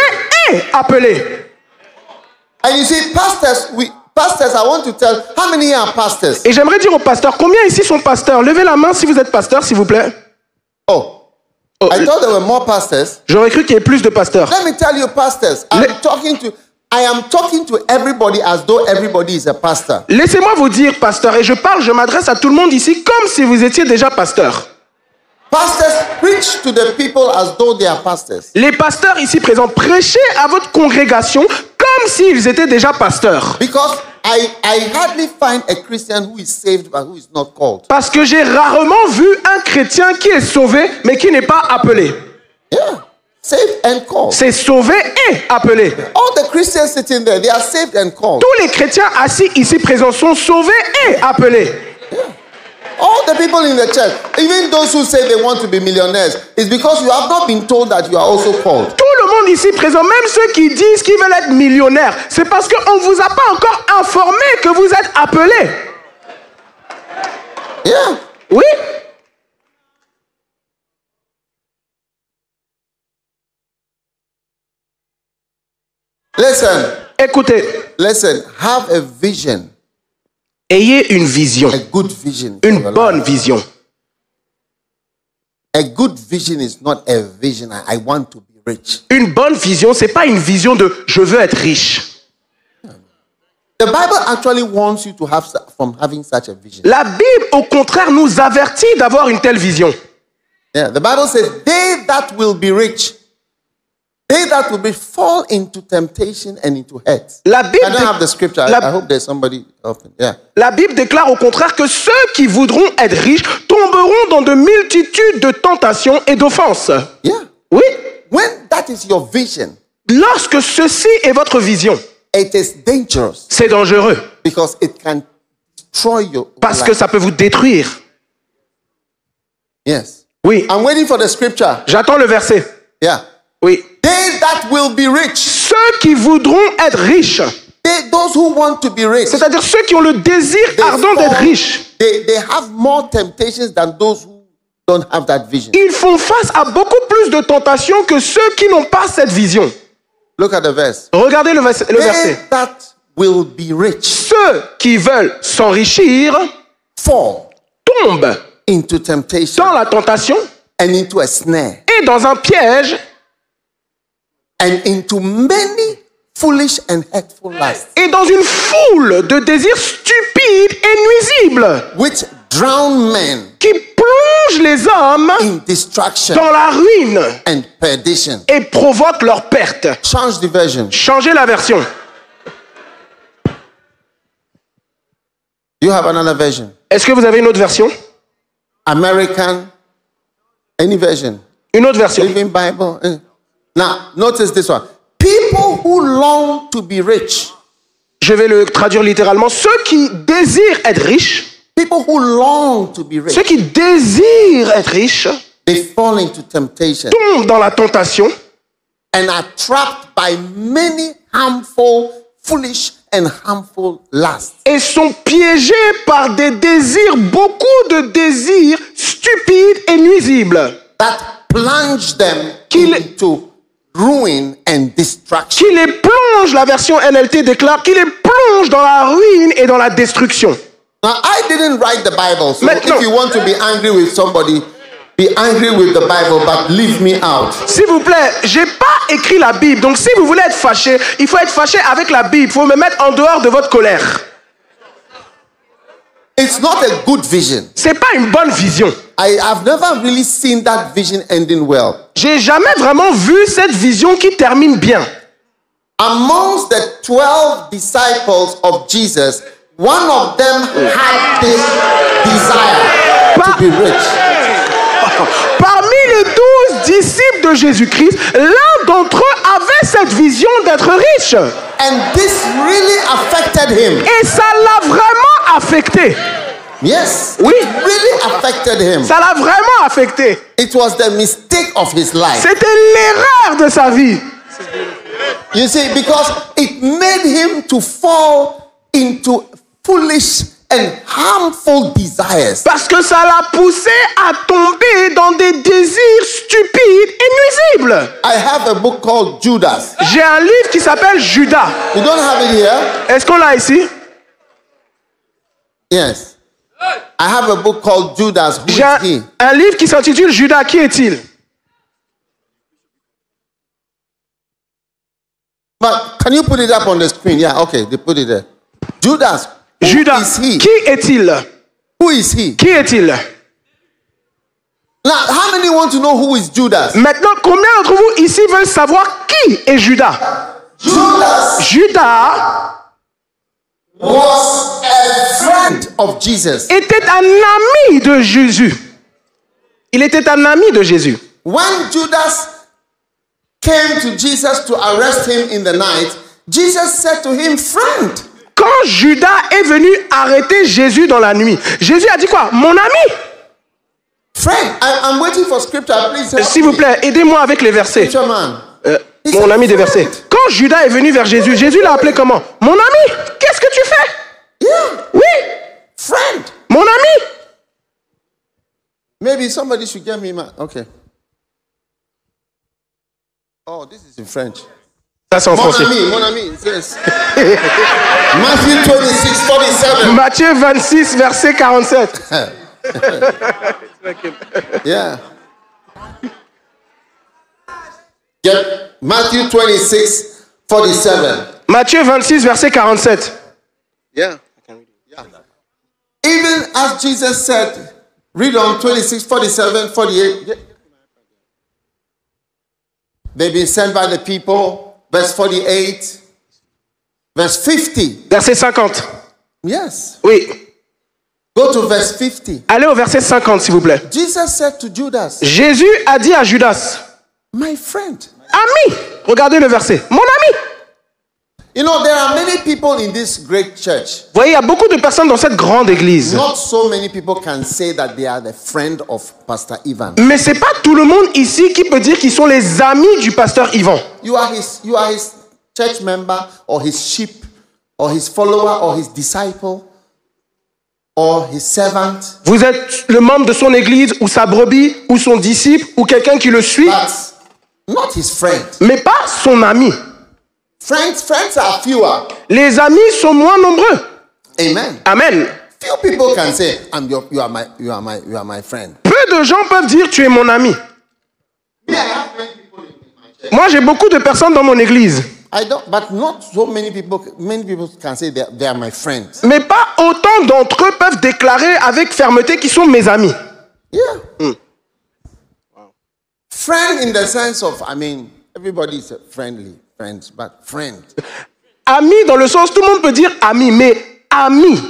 et appelé. And you see, pastors, I want to tell, how many here are pastors? Et j'aimerais dire aux pasteurs, combien ici sont pasteurs? Levez la main si vous êtes pasteur, s'il vous plaît. Oh, I thought there were more pastors. J'aurais cru qu'il y ait plus de pasteurs. Let me tell you, pastors, I am talking to everybody as though everybody is a pastor. Laissez-moi vous dire, pasteur, et je m'adresse à tout le monde ici comme si vous étiez déjà pasteur. Pastors preach to the people as though they are pastors. Les pasteurs ici présents, prêchez à votre congrégation comme s'ils étaient déjà pasteurs. Because I hardly find a Christian who is saved but who is not called. Parce que j'ai rarement vu un chrétien qui est sauvé mais qui n'est pas appelé. Yeah. Saved and called. C'est sauvé et appelé. All the Christians sitting there, they are saved and called. Tous les chrétiens assis ici présents sont sauvés et appelés. Yeah. All the people in the church, even those who say they want to be millionaires, it's because you have not been told that you are also called. Tout le monde ici présent, même ceux qui disent qu'ils veulent être millionnaires, c'est parce qu'on ne vous a pas encore informé que vous êtes appelés. Yeah. Oui. Listen. Écoutez. Listen. Have a vision. Ayez une vision. A good vision. Une bonne vision. A good vision is not a vision. I want to be rich. Une bonne vision, c'est pas une vision de je veux être riche. The Bible actually wants you to have from having such a vision. La Bible, au contraire, nous avertit d'avoir une telle vision. Yeah, the Bible says, "They that will be rich, they that will be fall into temptation and into hurt." La Bible, I don't have the scripture. I hope there's somebody open. Yeah. La Bible déclare au contraire que ceux qui voudront être riches tomberont dans de multitudes de tentations et d'offenses. Yeah. Oui. When that is your vision, lorsque ceci est votre vision, it is dangerous. C'est dangereux. Because it can destroy your Parce life. que ça peut vous détruire. Yes. Oui. I'm waiting for the scripture. J'attends le verset. Yeah. Oui. They that will be rich. Ceux qui voudront être riches. Those who want to be rich. C'est-à-dire ceux qui ont le désir ardent d'être riches. They have more temptations than those who don't have that vision. Ils font face à beaucoup plus de tentations que ceux qui n'ont pas cette vision. Look at the verse. Regardez le verset. They that will be rich. Ceux qui veulent s'enrichir fall tombent into temptation dans la tentation and into a snare et dans un piège and into many foolish and hurtful lusts et dans une foule de désirs stupides et nuisibles which drown men qui plongent les hommes in destruction dans la ruine and perdition. et provoquent leur perte. Change the version. Changez la version. You have another version? Est-ce que vous avez une autre version? American, any version? Une autre version. Living Bible. Now, notice this one. People who long to be rich. Je vais le traduire littéralement. Ceux qui désirent être riches. People who long to be rich. Ceux qui désirent être riches. They fall into temptation. Tombent dans la tentation. And are trapped by many harmful, foolish and harmful lusts. Et sont piégés par des désirs, beaucoup de désirs stupides et nuisibles. That plunge them into ruin and destruction. Qui les plonge, la version NLT déclare, qui les plonge dans la ruine et dans la destruction. Now, I didn't write the Bible, so Maintenant, if you want to be angry with somebody, be angry with the Bible, but leave me out. S'il vous plaît, j'ai pas écrit la Bible, donc si vous voulez être fâché, il faut être fâché avec la Bible. Il faut me mettre en dehors de votre colère. It's not a good vision. C'est pas une bonne vision. I have never really seen that vision ending well. J'ai jamais vraiment vu cette vision qui termine bien. Amongst the 12 disciples of Jesus, one of them had this desire to be rich. Parmi les 12 disciples de Jésus-Christ, l'un d'entre eux avait cette vision d'être riche. And this really affected him. Et ça l'a vraiment affecté. Yes, oui. It really affected him. Ça l'a vraiment affecté. It was the mistake of his life. C'était l'erreur de sa vie. You see, because it made him to fall into foolish and harmful desires. Parce que ça l'a poussé à tomber dans des désirs stupides et nuisibles. I have a book called Judas. J'ai un livre qui s'appelle Judas. You don't have it here? Est-ce qu'on l'a ici? Yes. I have a book called Judas. Who J'ai is he? un livre qui s'intitule Judas. Qui est-il? But can you put it up on the screen? Yeah, okay, they put it there. Judas. Who Judas. is he? Qui est-il? Who is he? Qui est-il? Now, how many want to know who is Judas? Maintenant, combien d'entre vous ici veulent savoir qui est Judas? Judas Judas was a friend of Jesus. était un ami de Jésus. Il était un ami de Jésus. When Judas came to Jesus to arrest him in the night, Jesus said to him, friend. Quand Judas est venu arrêter Jésus dans la nuit, Jésus a dit quoi? Mon ami. Friend, I'm waiting for scripture. Please help S'il vous plaît, aidez-moi avec les versets. Scripture man. Mon ami des versets. Quand Judas est venu vers Jésus, Jésus l'a appelé comment? Mon ami. Qu'est-ce que tu fais? Yeah. Oui. Friend. Mon ami. Maybe somebody should get me my... Okay. Oh, this is in French. Ça, c'est en français. Mon ami, yes. Matthew 26, 47. Matthieu 26, verset 47. Yeah. Get Matthew 26, 47. Matthieu 26, verset 47. Yeah. Even as Jesus said, read on 26, 47, 48. They've been sent by the people. Verse 48. Verse 50. Verset 50. Yes. Oui. Go to verse 50. Allez au verset 50, s'il vous plaît. Jesus said to Judas, Jésus a dit à Judas, my friend. ami. Regardez le verset. Mon ami. You know, there are many people in this great church. Vous voyez, il y a beaucoup de personnes dans cette grande église. Not so many people can say that they are the friend of Pastor Ivan. Mais c'est pas tout le monde ici qui peut dire qu'ils sont les amis du pasteur Yvan. You are his church member or his sheep or his follower or his disciple or his servant. Vous êtes le membre de son église ou sa brebis ou son disciple ou quelqu'un qui le suit, But not his friend. mais pas son ami. Friends are fewer. Les amis sont moins nombreux. Amen. Amen. Few people can say, you are my friend. Peu de gens peuvent dire tu es mon ami. Moi, j'ai beaucoup de personnes dans mon église. But not so many people. Many people can say they are my friends. Mais pas autant d'entre eux peuvent déclarer avec fermeté qu'ils sont mes amis. Yeah. Friend in the sense of, everybody is friendly, friends, but friend. Ami dans le sens, tout le monde peut dire ami, mais ami.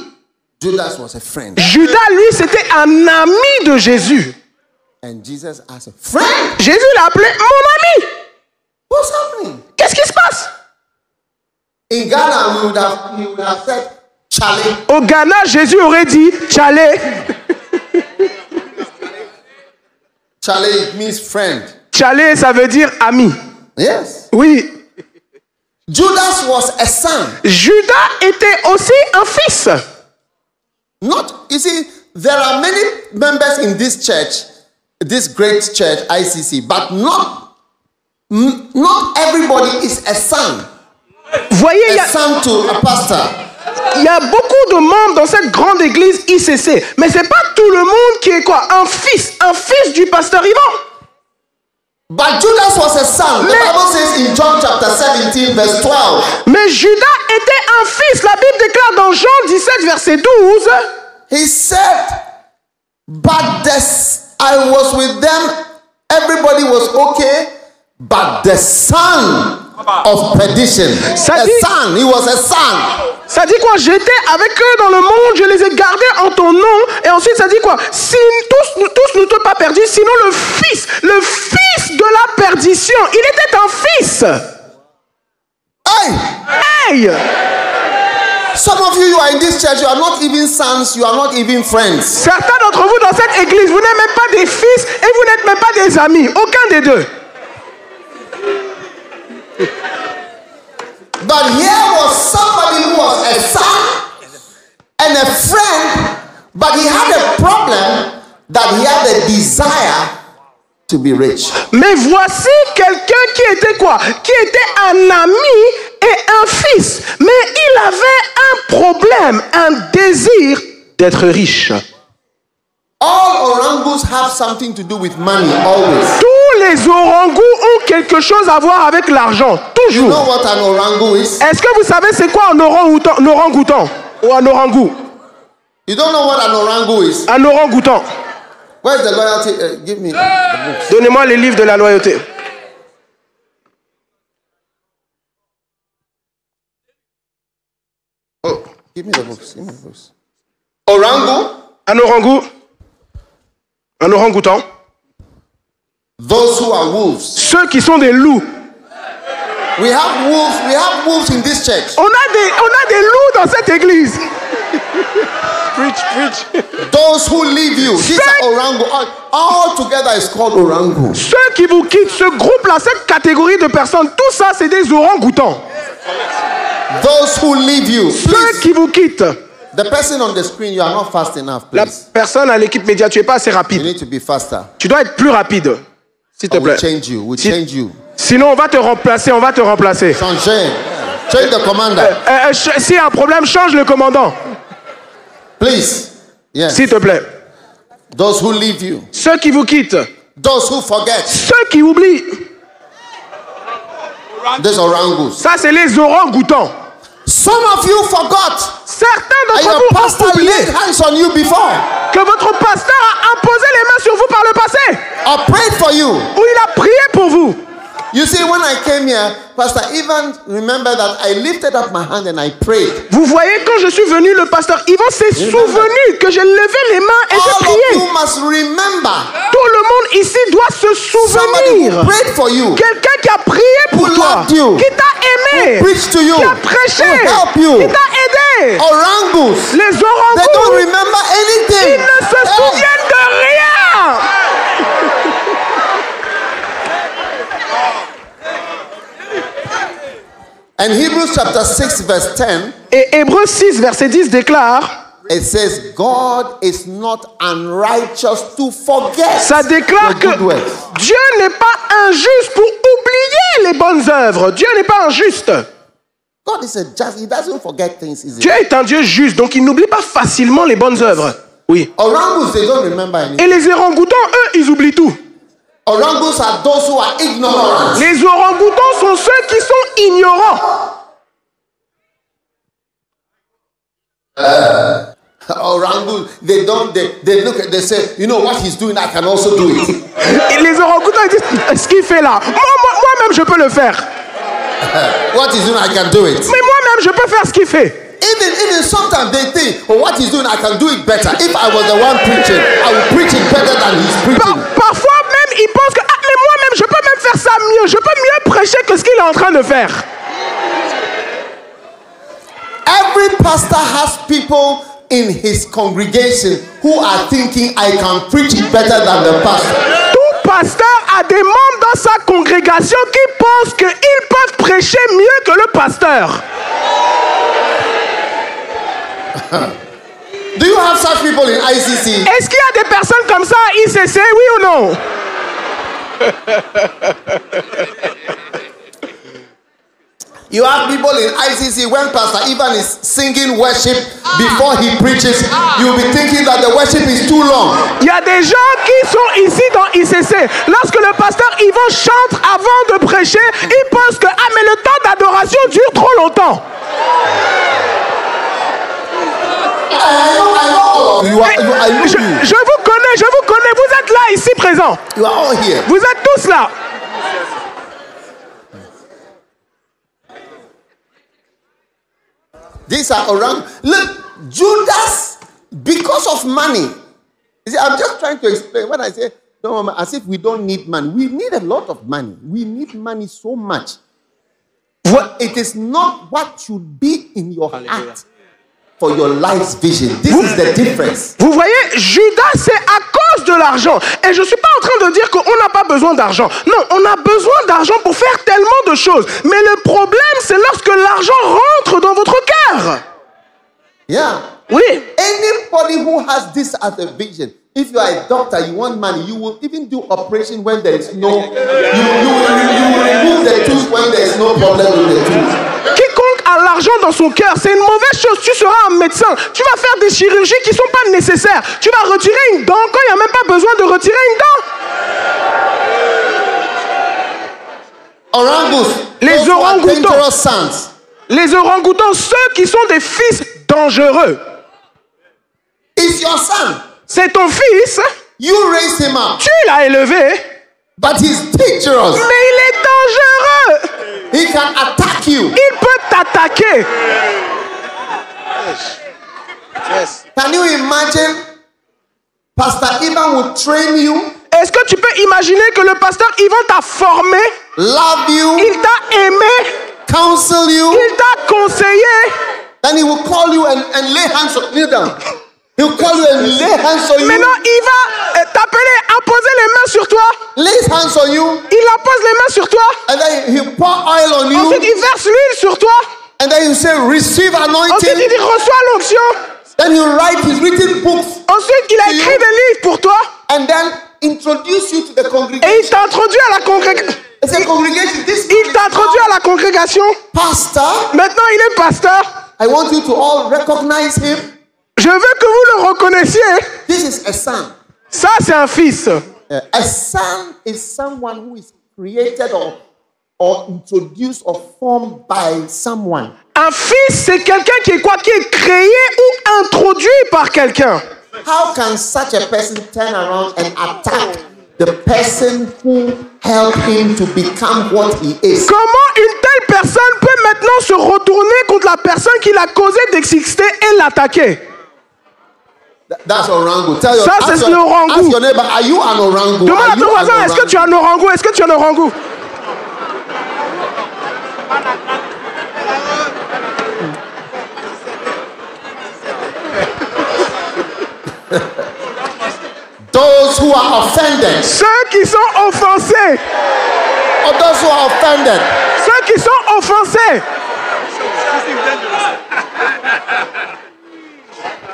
Judas was a friend. Judas, lui, c'était un ami de Jésus. And Jesus as a friend. Jésus l'a appelé mon ami. What's happening? Qu'est-ce qui se passe? In Ghana, we would have said, Charlie. Au Ghana, Jésus aurait dit Tchalé. Charlie, it means friend. Tchalé, ça veut dire ami. Yes. Oui. Judas was a son. Judas était aussi un fils. You see, there are many members in this church, this great church, ICC, but not everybody is a son. Voyez, A son to a pastor. il y a beaucoup de membres dans cette grande église ICC, mais c'est pas tout le monde qui est quoi? Un fils du pasteur Yvan. But Judas was a son. The Bible says in John chapter 17, verse 12. Mais Judas était un fils. La Bible déclare dans Jean 17, verset 12. He said, but I was with them, everybody was okay, but the son of perdition. He was a son. Ça dit quoi? J'étais avec eux dans le monde, je les ai gardés en ton nom. Et ensuite ça dit quoi? Si tous ne sont pas perdus, sinon le fils de la perdition, il était un fils. Hey! Some of you are in this church, you are not even sons, you are not even friends. Certains d'entre vous dans cette église, vous n'êtes même pas des fils et vous n'êtes même pas des amis. Aucun des deux. But here was somebody who was a son and a friend, but he had a problem that he had a desire to be rich. Mais voici quelqu'un qui était quoi? Qui était un ami et un fils. Mais il avait un problème, un désir d'être riche. All orangus have something to do with money, always. Tous les orangous ont quelque chose à voir avec l'argent, You know toujours. what an orangu is? Est-ce que vous savez c'est quoi un orang-outan ou un orangou? You don't know what an orangu is? Un orang-outan. Where's the loyalty? Give me the books. Donnez-moi les livres de la loyauté. Oh, give me the books. Give me the books. Orangu, Un orangou. Un orang-outan. those who are wolves. Ceux qui sont des loups. We have wolves in this church. On a des loups dans cette église. Preach. Those who leave you. These are orangu. All together is called orangu. Ceux qui vous quittent, ce groupe-là, cette catégorie de personnes, tout ça, c'est des orang-outans. Those who leave you. Ceux Please, qui vous quittent. the person on the screen, you are not fast enough, La please. personne à l'équipe média, tu n'es pas assez You rapide. need to be faster. Tu dois être plus rapide. S'il te Or we'll plaît. change you. We'll Si- change you. Sinon, on va te remplacer. Changer. Change the commander. S'il y a un problème, change le commandant. Please. Yes. S'il te plaît. Those who leave you. Ceux qui vous quittent. Those who forget. Ceux qui oublient. These orangus. Ça, c'est les orang-outans. Some of you forgot. Certains And d'entre your vous ont pastor oublié laid hands on you before. que votre pasteur a imposé les mains sur vous par le passé. Or prayed for you. Où il a prié pour vous. You see, when I came here, Pastor Ivan, remember that I lifted up my hand and I prayed. Vous voyez, quand je suis venu, le pasteur Yvan s'est souvenu que j'ai levé les mains et j'ai All of prié. you must remember. Tout le monde ici doit se Somebody who souvenir. prayed for you, Quelqu'un qui a prié pour Who toi, loved you. qui t'a aimé, preached to you, qui a prêché, who helped you. qui t'a aidé. Orangus. Les They don't orangous, remember ils anything. ne se Hey, souviennent de rien. And Hebrews chapter 6 verse 10, Et Hébreux 6, verset 10 déclare, it says, God is not unrighteous to forget ça déclare your que good works. Dieu n'est pas injuste pour oublier les bonnes œuvres. Dieu n'est pas injuste. God is a just, he doesn't forget things easily. Dieu est un Dieu juste, donc il n'oublie pas facilement les bonnes œuvres. Oui. Orangus, they don't remember anything. Et les orang-outans, eux, ils oublient tout. Orangus are those who are ignorant. Les orang-outans sont ceux qui sont ignorants. Orangus, they don't, they look at, they say, you know what he's doing, I can also do it. Et les orang-outans, ils disent, ce qu'il fait là, moi-même, je peux le faire. What he's doing, I can do it. Mais moi-même, je peux faire ce qu'il fait. Even sometimes they think, oh, what he's doing, I can do it better. If I was the one preaching, I would preach it better than he's preaching. Parfois même, ils pensent que, ah, mais moi-même, je peux même faire ça mieux. Je peux mieux prêcher que ce qu'il est en train de faire. Every pastor has people in his congregation who are thinking, I can preach it better than the pastor. Tout pasteur a des membres dans sa congrégation qui pensent qu'ils peuvent prêcher mieux que le pasteur. Do you have such people in ICC? Est-ce qu'il y a des personnes comme ça à ICC, oui ou non? You have people in ICC when Pastor Ivan is singing worship before he preaches, you'll be thinking that the worship is too long. Il y a des gens qui sont ici dans ICC. Lorsque le pasteur Yvan chante avant de prêcher, ils pensent que ah mais le temps d'adoration dure trop longtemps. I know all of you. I know Je you. vous connais, vous êtes là ici présents. You are all here. Vous êtes tous là. These are around. Look, Judas, because of money. You see, I'm just trying to explain. When I say, no, as if we don't need money. We need a lot of money. We need money so much. But it is not what should be in your heart. for your life's vision. This is the difference. Vous voyez, Judas, c'est à cause de l'argent. Et je ne suis pas en train de dire qu'on n'a pas besoin d'argent. Non, on a besoin d'argent pour faire tellement de choses. Mais le problème, c'est lorsque l'argent rentre dans votre cœur. Yeah. Oui. Anybody who has this as a vision, if you are a doctor, you want money, you will even do operation when there is no, you will remove the tooth when there is no problem with the tooth. Quiconque a l'argent dans son cœur, c'est une mauvaise chose. Tu seras un médecin. Tu vas faire des chirurgies qui ne sont pas nécessaires. Tu vas retirer une dent quand il n'y a même pas besoin de retirer une dent. Orangus. Les orang-outans. Dangerous sons. Les orang-outans, ceux qui sont des fils dangereux. It's your son. C'est ton fils. You raised him up. Tu l'as élevé. But he's dangerous. Mais il est dangereux. He can attack you. Il peut t'attaquer. Yes. Can you imagine? Pastor Ivan will train you, Est-ce que tu peux imaginer que le pasteur Ivan t'a formé, love you, il t'a aimé, counsel you, il t'a conseillé, then he will call you and lay hands on you. Kneel down. He'll call you and lay hands on you. maintenant il va t'appeler, imposer les mains sur toi, Lays hands on you, il impose les mains sur toi, and then he'll pour oil on you, ensuite il verse l'huile sur toi, and then you say, receive ensuite anointing. il dit reçois l'onction, Then he'll write his written books, ensuite il a écrit des livres pour toi, and then introduce you to the et il congregation. t'a introduit à la congrégation. I say, congregation, this Il t'a introduit à la congrégation. pastor, Maintenant il est pasteur. I want you to all recognize him. Je veux que vous le reconnaissiez. This is a son. Ça c'est un fils. A son is someone who is created or introduced or formed by someone. Un fils, c'est quelqu'un qui est quoi? Qui est créé ou introduit par quelqu'un. How can such a person turn around and attack the person who helped him to become what he is? Comment une telle personne peut maintenant se retourner contre la personne qui l'a causé d'exister et l'attaquer? That's orangu. Tell your, Ça, c'est ask le your, orangu. ask your neighbor, are you an orangu? Demande Are à ton you an voisin, est-ce que tu es un orangu? Est-ce que tu es un orangu? Those who are offended, Ceux qui sont offensés. or those who are offended, Ceux qui sont offensés.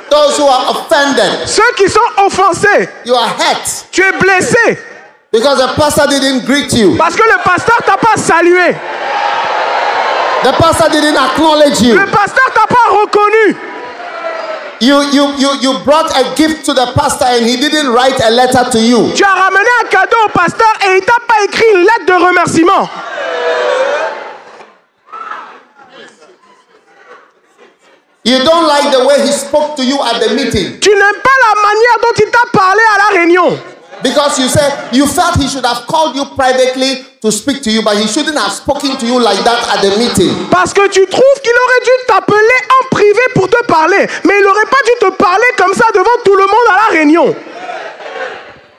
those who are offended, Ceux qui sont offensés. you are hurt Tu es blessé because the pastor didn't greet you. parce que le pasteur t'a pas salué. The pastor didn't acknowledge you. Le pasteur t'a pas reconnu. You brought a gift to the pastor and he didn't write a letter to you. Tu as ramené un cadeau au pasteur et il t'a pas écrit une lettre de remerciement. You don't like the way he spoke to you at the meeting Tu n'aimes pas la manière dont il t'a parlé à la réunion. because you said you felt he should have called you privately to speak to you, but he shouldn't have spoken to you like that at the meeting. Parce que tu trouves qu'il aurait dû t'appeler en privé pour te parler. Mais il n'aurait pas dû te parler comme ça devant tout le monde à la réunion.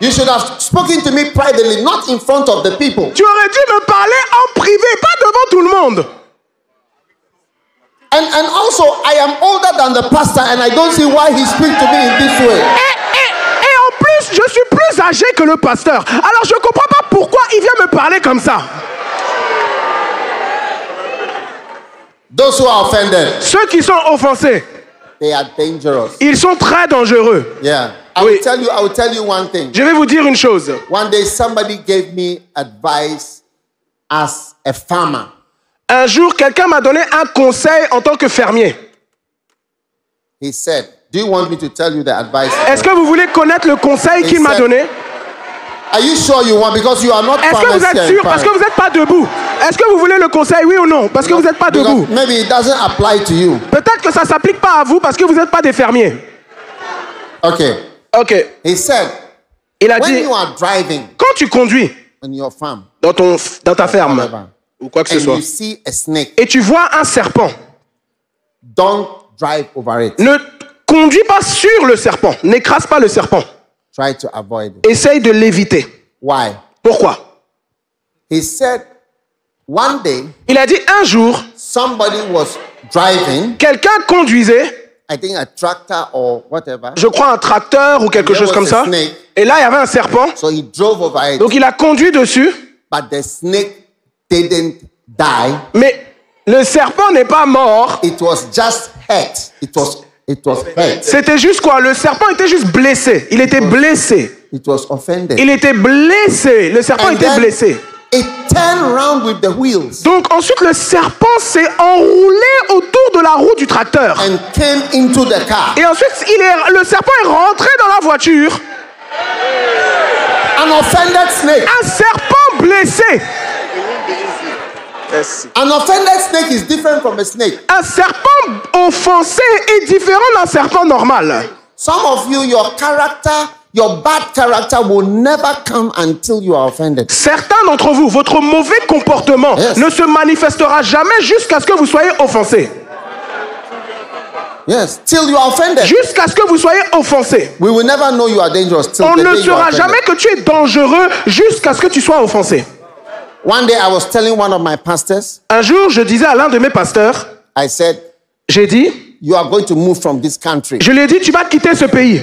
You should have spoken to me privately, not in front of the people. Tu aurais dû me parler en privé, pas devant tout le monde. And also, I am older than the pastor, and I don't see why he speaks to me in this way. Et en plus, je suis plus âgé que le pasteur. Alors je ne comprends pas pourquoi il vient me parler comme ça. Those who are offended, Ceux qui sont offensés, they are dangerous. ils sont très dangereux. Yeah. I Oui. will tell you one thing. Je vais vous dire une chose. One day somebody gave me advice as a farmer. Un jour, quelqu'un m'a donné un conseil en tant que fermier. He said, do you want me to tell you the advice? Est-ce que vous voulez connaître le conseil qu'il m'a donné? Are you sure you want? Because you are not Est-ce que farmers vous êtes here in sûr? Parce que Paris. vous n'êtes pas debout. Est-ce que vous voulez le conseil, oui ou non? Parce que vous n'êtes pas Because debout. maybe it doesn't apply to you. Peut-être que ça ne s'applique pas à vous parce que vous n'êtes pas des fermiers. Okay. Ok. He said, Il a when dit, you are driving quand tu conduis on your farm dans ta ferme whatever, ou quoi que ce and soit, you see a snake, et tu vois un serpent, don't drive over it. ne conduis pas sur le serpent. N'écrase pas le serpent. Try to avoid it. Essaye de l'éviter. Why? Pourquoi? He said, one day Il a dit un jour, somebody was driving quelqu'un conduisait I think a tractor or whatever. je crois un tracteur ou quelque chose comme ça. Et là, il y avait un serpent. So he drove over it. Donc il a conduit dessus. But the snake didn't die. Mais le serpent n'est pas mort. It was just hurt. It was hurt. C'était juste quoi? Le serpent était juste blessé. Il était blessé. It was offended. Il était blessé. Le serpent And était then blessé. It turned around with the wheels Donc ensuite le serpent s'est enroulé autour de la roue du tracteur. and came into the car. Et ensuite le serpent est rentré dans la voiture. An offended snake. Un serpent blessé. An offended snake is different from a snake. Un serpent offensé est différent d'un serpent normal. Some of you, your bad character will never come until you are offended. Certains d'entre vous, votre mauvais comportement ne se manifestera jamais jusqu'à ce que vous soyez offensé. Yes, till you are offended. Jusqu'à ce que vous soyez offensé. We will never know you are dangerous till On the ne day you are saura offended. jamais que tu es dangereux jusqu'à ce que tu sois offensé. One day I was telling one of my pastors, Un jour, je disais à l'un de mes pasteurs, I said, j'ai dit, you are going to move from this country. je lui ai dit, tu vas quitter ce pays.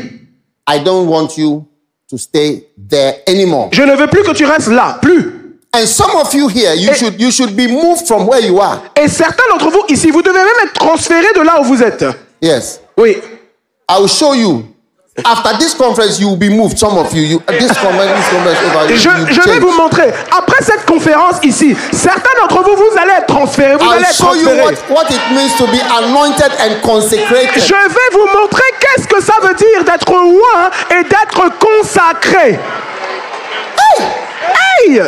I don't want you to stay there anymore. Je ne veux plus que tu restes là, plus. And some of you here, you should be moved from where you are. Et certains d'entre vous ici, vous devez même être transférés de là où vous êtes. Yes. Oui. I will show you. After this conference, you will be moved. Some of you, this conference over. Je vais vous montrer. Après cette conférence ici, certains d'entre vous, vous allez être transférés. Vous allez I'll être show you transférés. what it means to be anointed and consecrated. Je vais vous montrer qu'est-ce que ça veut dire d'être loin et d'être consacré. Hey!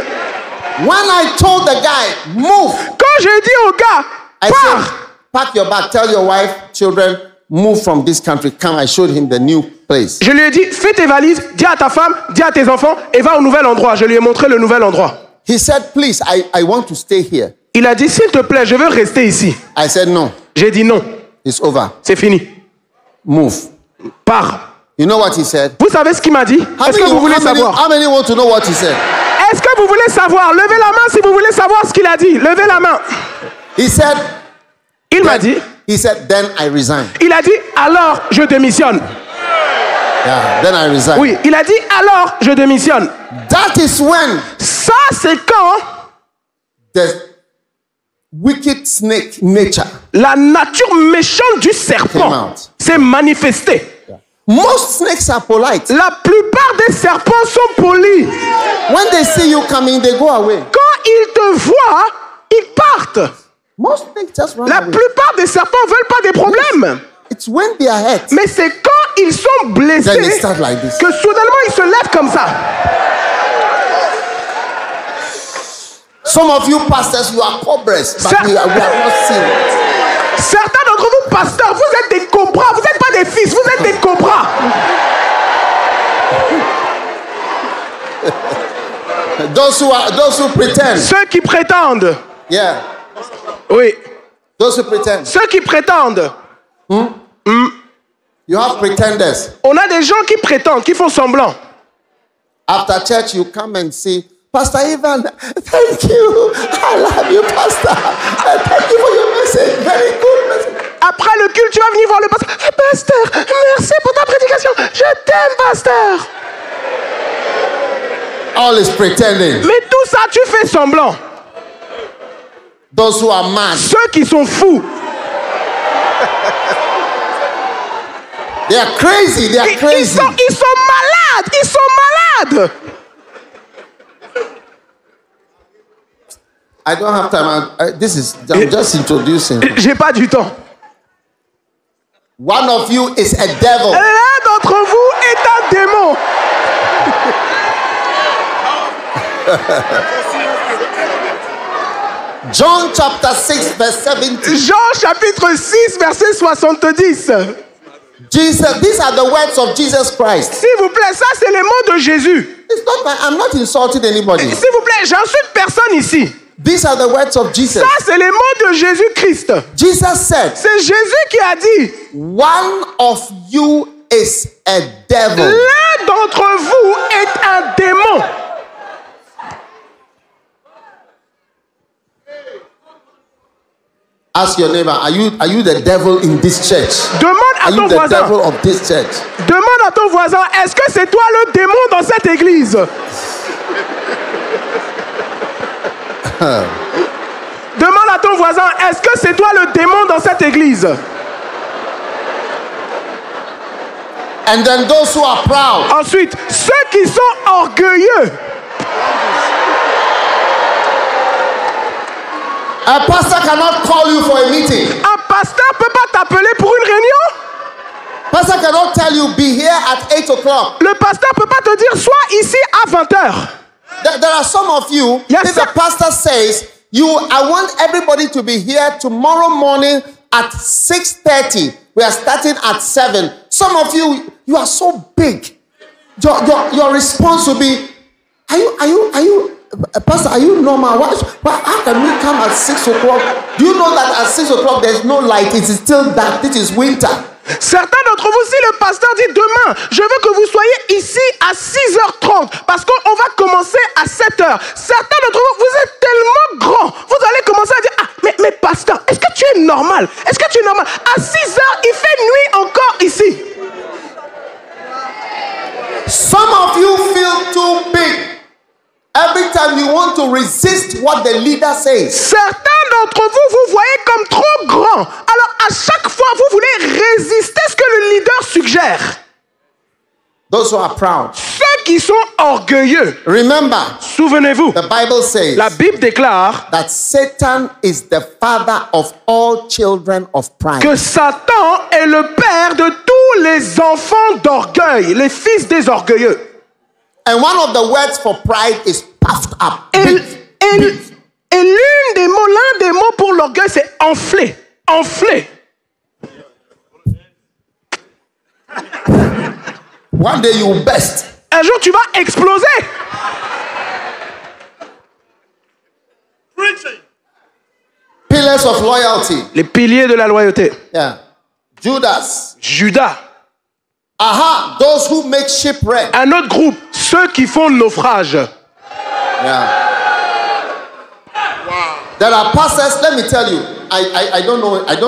When I told the guy, move, Quand j'ai dit au gars, I pars, said, pack your bag, tell your wife, children, move from this country. Come, I showed him the new place. je lui ai dit, fais tes valises, dis à ta femme, dis à tes enfants et va au nouvel endroit. Je lui ai montré le nouvel endroit. He said, please, I want to stay here. Il a dit, s'il te plaît, je veux rester ici. I said, no, J'ai dit non, it's over. c'est fini. Move. Pars. You know what he said? Vous savez ce qu'il m'a dit? Est-ce que vous voulez savoir? how many want to know what he said? Est-ce que vous voulez savoir? Levez la main si vous voulez savoir ce qu'il a dit. Levez la main. He said, Il m'a dit, he said, then I resign. il a dit, alors je démissionne. Yeah, then I resign. Oui, il a dit, alors je démissionne. That is when Ça, c'est quand the wicked snake nature. la nature méchante du Came serpent out. s'est manifestée. Most snakes are polite. La plupart des serpents sont polis. When they see you coming, they go away. Quand ils te voient, ils partent. Most snakes just run La away. plupart des serpents ne veulent pas des problèmes. It's when they are hurt. Mais c'est quand ils sont blessés Then they start like this. que soudainement ils se lèvent comme ça. Some of you pastors, you are cobras, but Sir- we have not seen it. Certains d'entre vous, pasteurs, vous êtes des cobras. Vous n'êtes pas des fils, vous êtes des cobras. Those who pretend. Ceux qui prétendent. Yeah. Oui. Those who pretend. Ceux qui prétendent. You have pretenders. On a des gens qui prétendent, qui font semblant. After church, you come and say, Pastor Ivan, thank you. I love you, Pastor. Thank you for your message. Very good message. Après le culte, tu vas venir voir le pasteur. Ah, pasteur, merci pour ta prédication. Je t'aime, pasteur. All is pretending. Mais tout ça, tu fais semblant. Those who are mad, Ceux qui sont fous, they are crazy. They are ils crazy. sont malades. Ils sont malades. I don't have time. I'm just introducing. J'ai pas du temps. One of you is a devil. L'un d'entre vous est un démon. John chapter 6, verse 70. Jean chapitre 6, verset 70. Jesus, these are the words of Jesus Christ. S'il vous plaît, ça c'est les mots de Jésus. It's not. I'm not insulting anybody. S'il vous plaît, j'insulte personne ici. These are the words of Jesus. Ça c'est les mots de Jésus-Christ. Jesus said, C'est Jésus qui a dit, one of you is a devil. l'un d'entre vous est un démon. Ask your neighbor, are you the devil in this church? Demande are you the devil of this church? Demande à ton voisin, est-ce que c'est toi le démon dans cette église? Demande à ton voisin, est-ce que c'est toi le démon dans cette église? And then those who are proud. Ensuite, ceux qui sont orgueilleux. A pastor cannot call you for a meeting. Un pasteur ne peut pas t'appeler pour une réunion. Pastor cannot tell you be here at 8 o'clock. Le pasteur ne peut pas te dire sois ici à 20h. There are some of you, if the pastor says, I want everybody to be here tomorrow morning at 6:30. We are starting at 7. Some of you, you are so big. Your response will be, are you, Pastor, are you normal? How can we come at 6 o'clock? Do you know that at 6 o'clock there's no light? It is still dark. It is winter. Certains d'entre vous, si le pasteur dit demain, je veux que vous soyez ici à 6h30 parce qu'on va commencer à 7h. Certains d'entre vous, vous êtes tellement grands, vous allez commencer à dire, mais pasteur, est-ce que tu es normal? Est-ce que tu es normal? À 6h, il fait nuit encore ici. Some of you feel too big. Every time you want to resist what the leader says. Certains d'entre vous, vous voyez comme trop grand. Alors à chaque fois, vous voulez résister à ce que le leader suggère. Those who are proud. Ceux qui sont orgueilleux. Remember, souvenez-vous, the Bible says la Bible déclare that Satan is the father of all children of pride. Que Satan est le père de tous les enfants d'orgueil, les fils des orgueilleux. And one of the words for pride is puffed up. Et l'un des mots pour l'orgueil, c'est enflé. Enflé. One day you will burst. Un jour, tu vas exploser. Pillars of loyalty. Les piliers de la loyauté. Yeah. Judas. Judas. Those who make shipwreck. Un autre groupe, ceux qui font naufrage. Yeah. Wow. There are pastors, let me tell you, I don't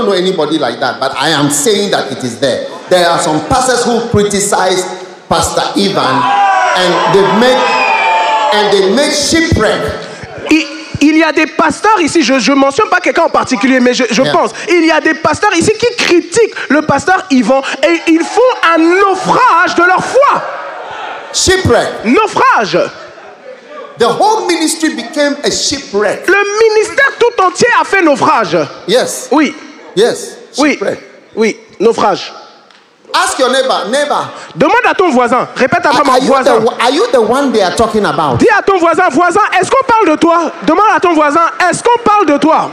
know anybody like that, but I am saying that it is there. There are some pastors who criticize Pastor Ivan and they make shipwreck. Il y a des pasteurs ici, je ne mentionne pas quelqu'un en particulier, mais je pense, il y a des pasteurs ici qui critiquent le pasteur Yvan et ils font un naufrage de leur foi. Shipwreck. Naufrage. The whole ministry became a shipwreck. Le ministère tout entier a fait naufrage. Yes. Oui. Yes. Shipwreck. Oui, naufrage. Ask your neighbor. Demande à ton voisin. Répète après moi, voisin. Are you the one they are talking about? Dis à ton voisin, est-ce qu'on parle de toi? Demande à ton voisin, est-ce qu'on parle de toi?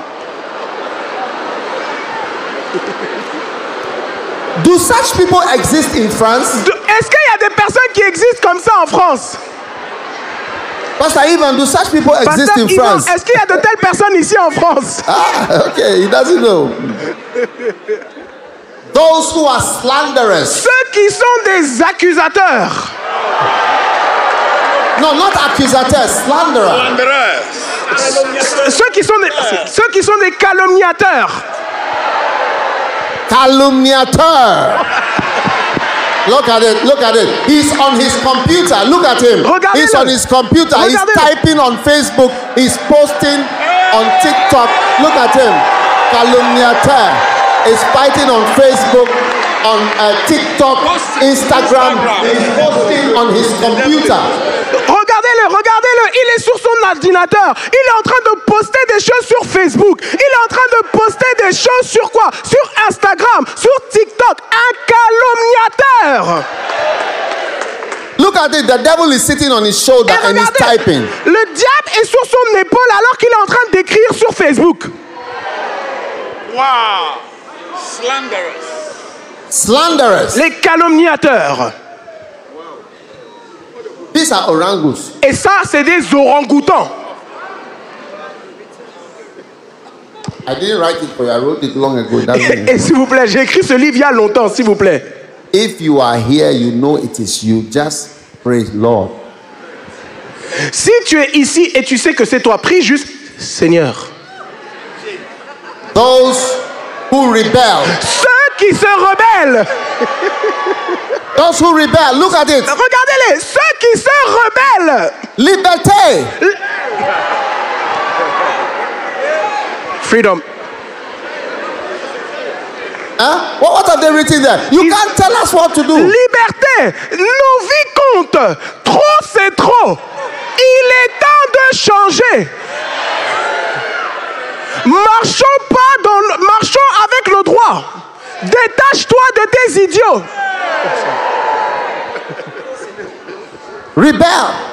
Do such people exist in France? Est-ce qu'il y a des personnes qui existent comme ça en France? Pastor Ivan, do such people exist in France? Est-ce qu'il y a de telles personnes ici en France? Okay, he doesn't know. Those who are slanderers. Ceux qui sont des accusateurs. No, not accusateurs, slanderers. Ceux qui sont des calomniateurs. Calomniateur. Look at it. He's on his computer. Look at him. He's on his computer. He's typing on Facebook. He's posting on TikTok. Look at him. Calomniateur. Is fighting on Facebook, on TikTok, Instagram. He's posting on his computer. Regardez-le, il est sur son ordinateur. Il est en train de poster des choses sur Facebook. Il est en train de poster des choses sur quoi? Sur Instagram, sur TikTok. Un calomniateur. Look at it, the devil is sitting on his shoulder and he's typing. Le diable est sur son épaule alors qu'il est en train d'écrire sur Facebook. Wow. Slanderers. Les calomniateurs. These are orangus. Et ça, c'est des orang-outans. I didn't write it for you. I wrote it long ago. Et s'il vous plaît, j'ai écrit ce livre il y a longtemps, s'il vous plaît. If you are here, you know it is you. Just praise Lord. Si tu es ici et tu sais que c'est toi, prie juste Seigneur. Those who rebel. Ceux qui se rebellent. Those who rebel, look at it. Regardez-les, ceux qui se rebellent. Liberté. Freedom. Huh? What have they written there? You can't tell us what to do. Liberté. Nos vies comptent. Trop, c'est trop. Il est temps de changer. Marchons avec le droit. Détache-toi de tes idiots. Rebel.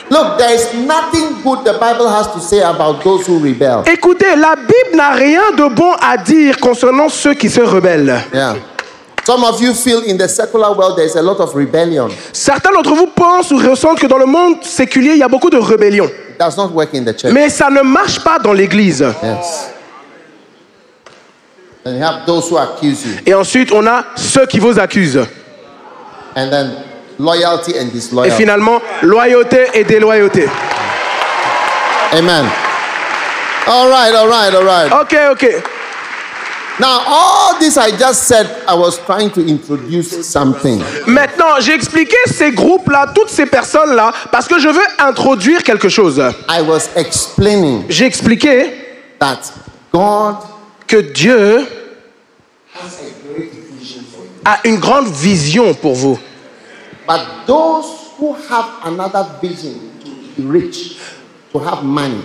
Look, there is nothing good the Bible has to say about those who rebel. Écoutez, la Bible n'a rien de bon à dire concernant ceux qui se rebellent. Yeah. Some of you feel in the secular world there is a lot of rebellion. Certains d'entre vous pensent ou ressentent que dans le monde séculier, il y a beaucoup de rébellion. It does not work in the church. Mais ça ne marche pas dans l'église. Yes. And you have those who accuse you. Et ensuite, on a ceux qui vous accusent. And then loyalty and Et disloyalty. finalement, loyauté et déloyauté. Amen. All right. Ok. Now, all this I just said, I was trying to introduce something. Maintenant, j'ai expliqué ces groupes-là, toutes ces personnes-là, parce que je veux introduire quelque chose. I was explaining J'ai expliqué that God que Dieu a une grande vision pour vous. But those who have another vision to be rich, to have money,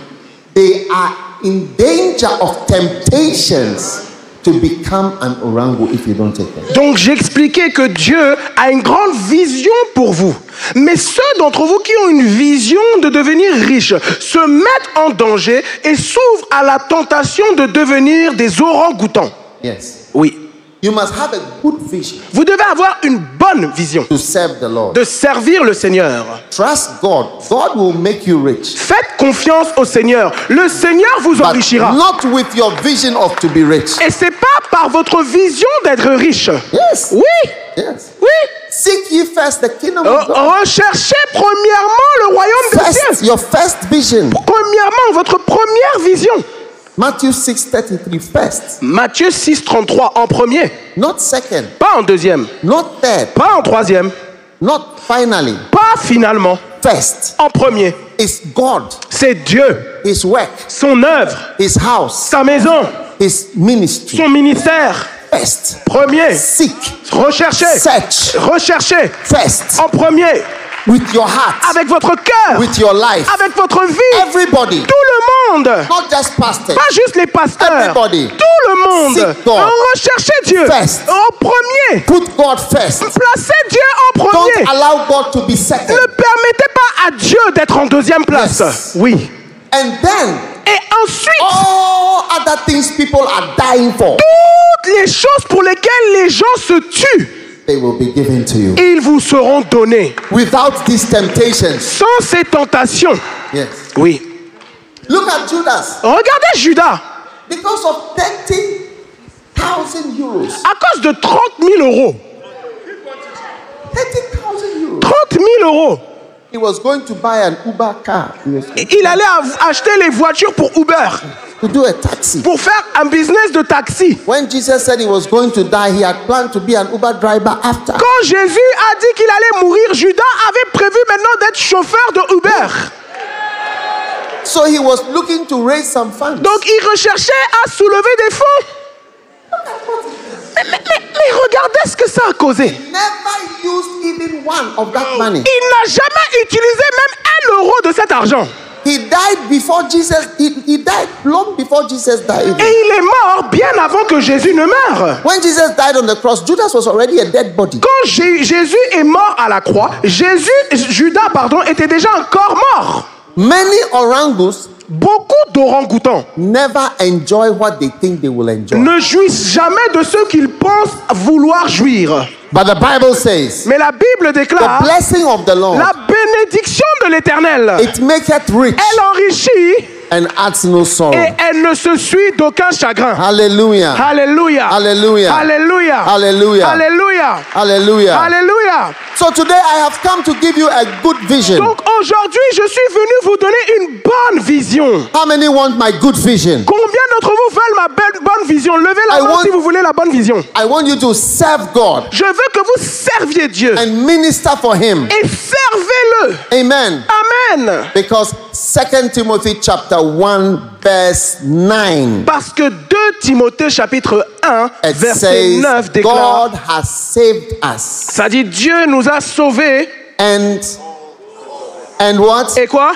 they are in danger of temptations to become an orangu if you don't take them. Donc j'ai expliqué que Dieu a une grande vision pour vous. Mais ceux d'entre vous qui ont une vision de devenir riches se mettent en danger et s'ouvrent à la tentation de devenir des orang-outans. Yes. Oui. You must have a good vision Vous devez avoir une bonne vision to serve the Lord. de servir le Seigneur. Trust God. God will make you rich. Faites confiance au Seigneur. Le Seigneur vous But enrichira. not with your vision of to be rich. Et c'est pas par votre vision d'être riche. Yes. Oui. Yes. Oui. Seek ye first the kingdom of God. Recherchez premièrement le royaume des First, cieux. your first vision. Premièrement, votre première vision. Matthew 6:33 first. Matthieu 6,33 en premier. Not second. Pas en deuxième. Not third. Pas en troisième. Not finally. Pas finalement. First En premier. is God, C'est Dieu. His work, Son œuvre. His house, Sa maison. His ministry. Son ministère. First. Premier. Seek. Recherchez. Search. Recherchez. First. En premier. With your heart. Avec votre cœur. With your life. Avec votre vie. Everybody. Tout le monde. Not just pastors. Pas juste les pasteurs. Everybody. Tout le monde. Seek God. Recherchez Dieu. First. En premier. Put God first. Placez Dieu en premier. Don't allow God to be second. Ne permettez pas à Dieu d'être en deuxième place. Yes. Oui. And then Et ensuite, all other things people are dying for, toutes les choses pour lesquelles les gens se tuent, they will be given to you. ils vous seront donnés. Without these temptations. Sans ces tentations. Yes. Oui. Look at Judas. Regardez Judas. Because of 30,000 euros. À cause de 30 000 euros. 30,000 euros. 30 000 euros. He was going to buy an Uber car. Il allait acheter les voitures pour Uber. To do a taxi. Pour faire un business de taxi. When Jesus said he was going to die, he had planned to be an Uber driver after. Quand Jésus a dit qu'il allait mourir, Judas avait prévu maintenant d'être chauffeur de Uber. So he was looking to raise some funds. Donc il recherchait à soulever des fonds. Mais regardez ce que ça a causé. Never used even one of that money. Il n'a jamais utilisé même 1 euro de cet argent. He died before Jesus. He died long before Jesus died. Et il est mort bien avant que Jésus ne meure. When Jesus died on the cross, Judas was already a dead body. Quand Jésus est mort à la croix, Judas était déjà un corps mort. Many orangus Beaucoup d'orang-outans never enjoy what they think they will enjoy. ne jouissent jamais de ce qu'ils pensent vouloir jouir. But the Bible says, Mais la Bible the déclare blessing of the Lord la bénédiction de de l'Éternel. It maketh rich Elle enrichit and adds no sorrow. et elle ne se suit d'aucun chagrin. Hallelujah. Alléluia. Hallelujah. Alléluia. Hallelujah. Alléluia. Hallelujah. Alléluia. So today I have come to give you a good vision. Donc aujourd'hui, je suis venu vous donner une bonne vision. How many want my good vision? Combien d'entre vous veulent ma bonne vision? Levez la I main want- si vous voulez la bonne vision. I want you to serve God Je veux que vous serviez Dieu and minister for Him. et servez-le. Amen. Amen. Because 2 Timothy chapter 1 verse 9 Parce que 2 Timothée chapitre 1 it verset 9 says déclare, God has saved us ça dit Dieu nous a sauvés. and what? Et quoi?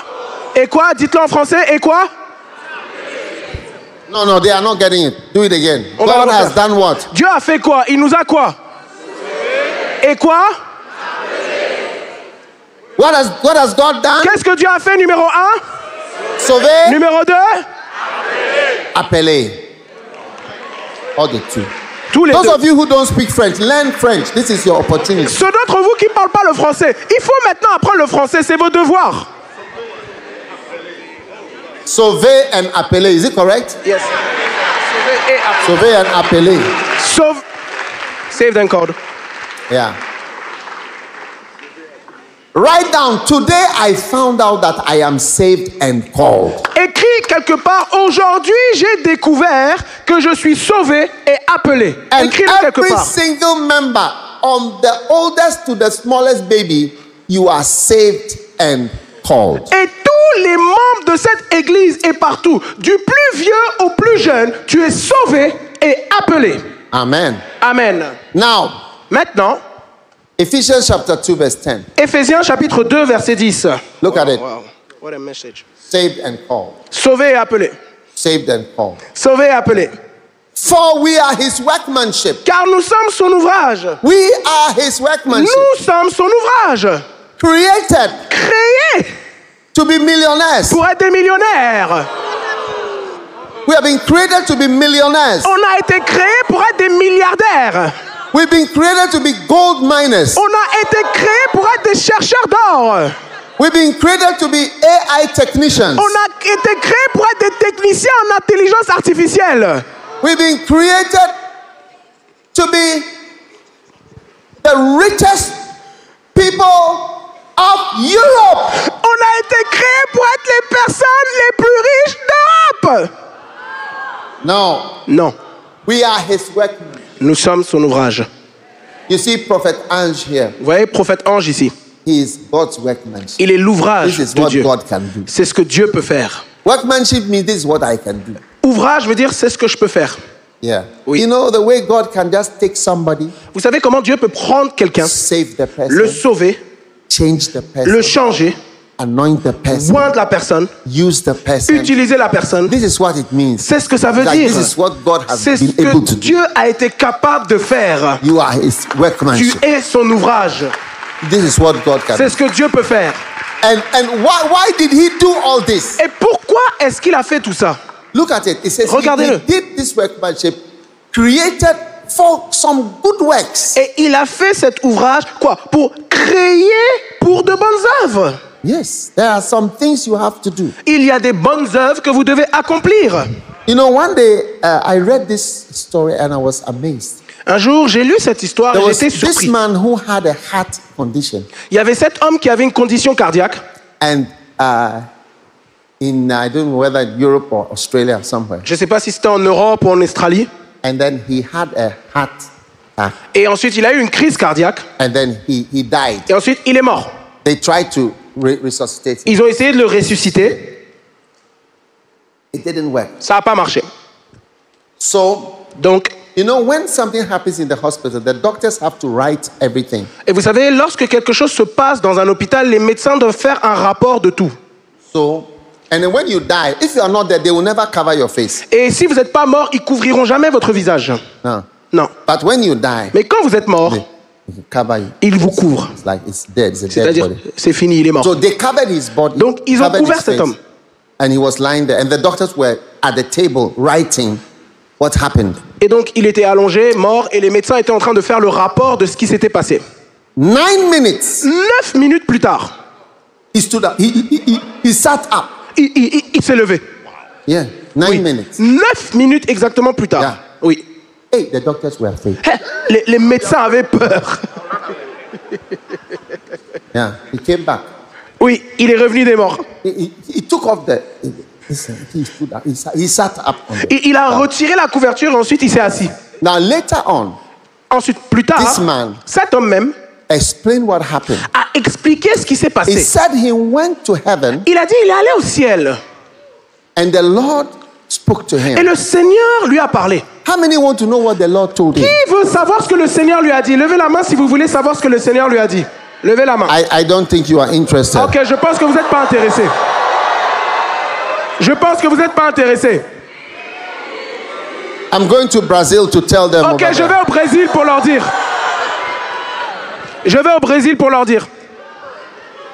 Et quoi? Dites-le en français. Et quoi? No, they are not getting it. Do it again. On va God le has refaire. done what? Dieu a fait quoi? Il nous a quoi? Et quoi? What has God done? Qu'est-ce que Dieu a fait numéro 1? Sauvé, Numéro 2? appelé. All the two. Tous les Those deux. of you who don't speak French, learn French. This is your opportunity. Ceux d'entre vous qui ne parlent pas le français, il faut maintenant apprendre le français, c'est vos devoirs. Sauvé and appelé. Is it correct? Yes. Sauvé and appelé. Sauve. Saved and called. Yeah. Write down, today I found out that I am saved and called. Écrit quelque part, aujourd'hui j'ai découvert que je suis sauvé et appelé. And Écris-le quelque every part. single member, from the oldest to the smallest baby, you are saved and called. Et tous les membres de cette église et partout, du plus vieux au plus jeune, tu es sauvé et appelé. Amen. Amen. Now, Maintenant, Ephesians chapter 2 verse 10. Éphésiens chapitre 2 verset 10. Look at it. Wow. What a message. Saved and called. Sauvé et appelé. Saved and called. Sauvé et appelé. For we are his workmanship. Car nous sommes son ouvrage. We are his workmanship. Nous sommes son ouvrage. Created Créés to be millionaires. pour être des millionnaires. We have been created to be millionaires. On a été créés pour être des milliardaires. We've been created to be gold miners. On a été créés pour être des chercheurs d'or. We've been created to be AI technicians. On a été créés pour être des techniciens en intelligence artificielle. We've been created to be the richest people of Europe. On a été créés pour être les personnes les plus riches d'Europe. No, Non, we are his workmen. nous sommes son ouvrage. You see Prophet Ange here. Vous voyez, prophète Ange ici, He is God's workmanship. il est l'ouvrage This is de what Dieu. God can do. C'est ce que Dieu peut faire. Workmanship means this is what I can do. Ouvrage veut dire c'est ce que je peux faire. Yeah. Oui. You know the way God can just take somebody, Vous savez comment Dieu peut prendre quelqu'un, save the person, le sauver, change the person, le changer, anoint the person, oindre la personne, use the person. utiliser la personne. This is what it means. C'est ce que ça veut Like, dire. this is what God has C'est ce been able que to do. Dieu a été capable de faire. You are his Tu workmanship. es son ouvrage. This is what God can C'est do. ce que Dieu peut faire. And why did he do all this? Et pourquoi est-ce qu'il a fait tout ça? Look at it. It says Regardez-le. he did this workmanship created for some good works. Et il a fait cet ouvrage, quoi? Pour créer pour de bonnes œuvres. Yes, there are some things you have to do. Il y a des bonnes œuvres que vous devez accomplir. You know, one day I read this story and I was amazed. Un jour, j'ai lu cette histoire There et was j'étais this surpris. man who had a heart condition, Il y avait cet homme qui avait une condition cardiaque. and I don't know whether in Europe or Australia or somewhere, Je ne sais pas si c'était en Europe ou en Australie. and then he had a heart attack, Et ensuite, il a eu une crise cardiaque. and then he died. Et ensuite, il est mort. They tried to resuscitate him. Ils ont essayé de le ressusciter. It didn't work. Ça n'a pas marché. So, Donc, you know, when something happens in the hospital, the doctors have to write everything. et vous savez, lorsque quelque chose se passe dans un hôpital, les médecins doivent faire un rapport de tout. So, and then when you die, if you are not there, they will never cover your face. Et si vous n'êtes pas mort, ils couvriront jamais votre visage. No. Non. But when you die, Mais quand vous êtes mort, they cover you. ils vous couvrent. It's like it's dead. It's a dead C'est-à-dire, body. c'est fini, il est mort. So they covered his body. Donc, ils ont covered couvert his cet face, homme. and he was lying there. And the doctors were at the table writing what happened. Et donc, il était allongé, mort, et les médecins étaient en train de faire le rapport de ce qui s'était passé. 9 minutes. 9 minutes plus tard, He stood up. He sat up. Il s'est levé. Yeah, 9 Oui. minutes. 9 minutes exactement plus tard. Yeah. Oui. Hey, the doctors were afraid. Les médecins avaient peur. Yeah, he came back. Oui, il est revenu des morts. He took off the. He stood up. He sat up. On the, Il a retiré la couverture et ensuite il s'est assis. now later on, Ensuite, plus tard, This man- cet homme même explain what happened. a expliqué ce qui s'est He passé. said he went to heaven Il a dit il est allé au ciel and the Lord spoke to et him. le Seigneur lui a parlé. How many want to know what the Lord told him? Qui veut savoir ce que le Seigneur lui a dit? Levez la main si vous voulez savoir ce que le Seigneur lui a dit. Levez la main. I don't think you are interested. Ok, je pense que vous n'êtes pas intéressé. Je pense que vous n'êtes pas intéressé. I'm going to Brazil to tell them. Ok, about je that. vais au Brésil pour leur dire. Je vais au Brésil pour leur dire.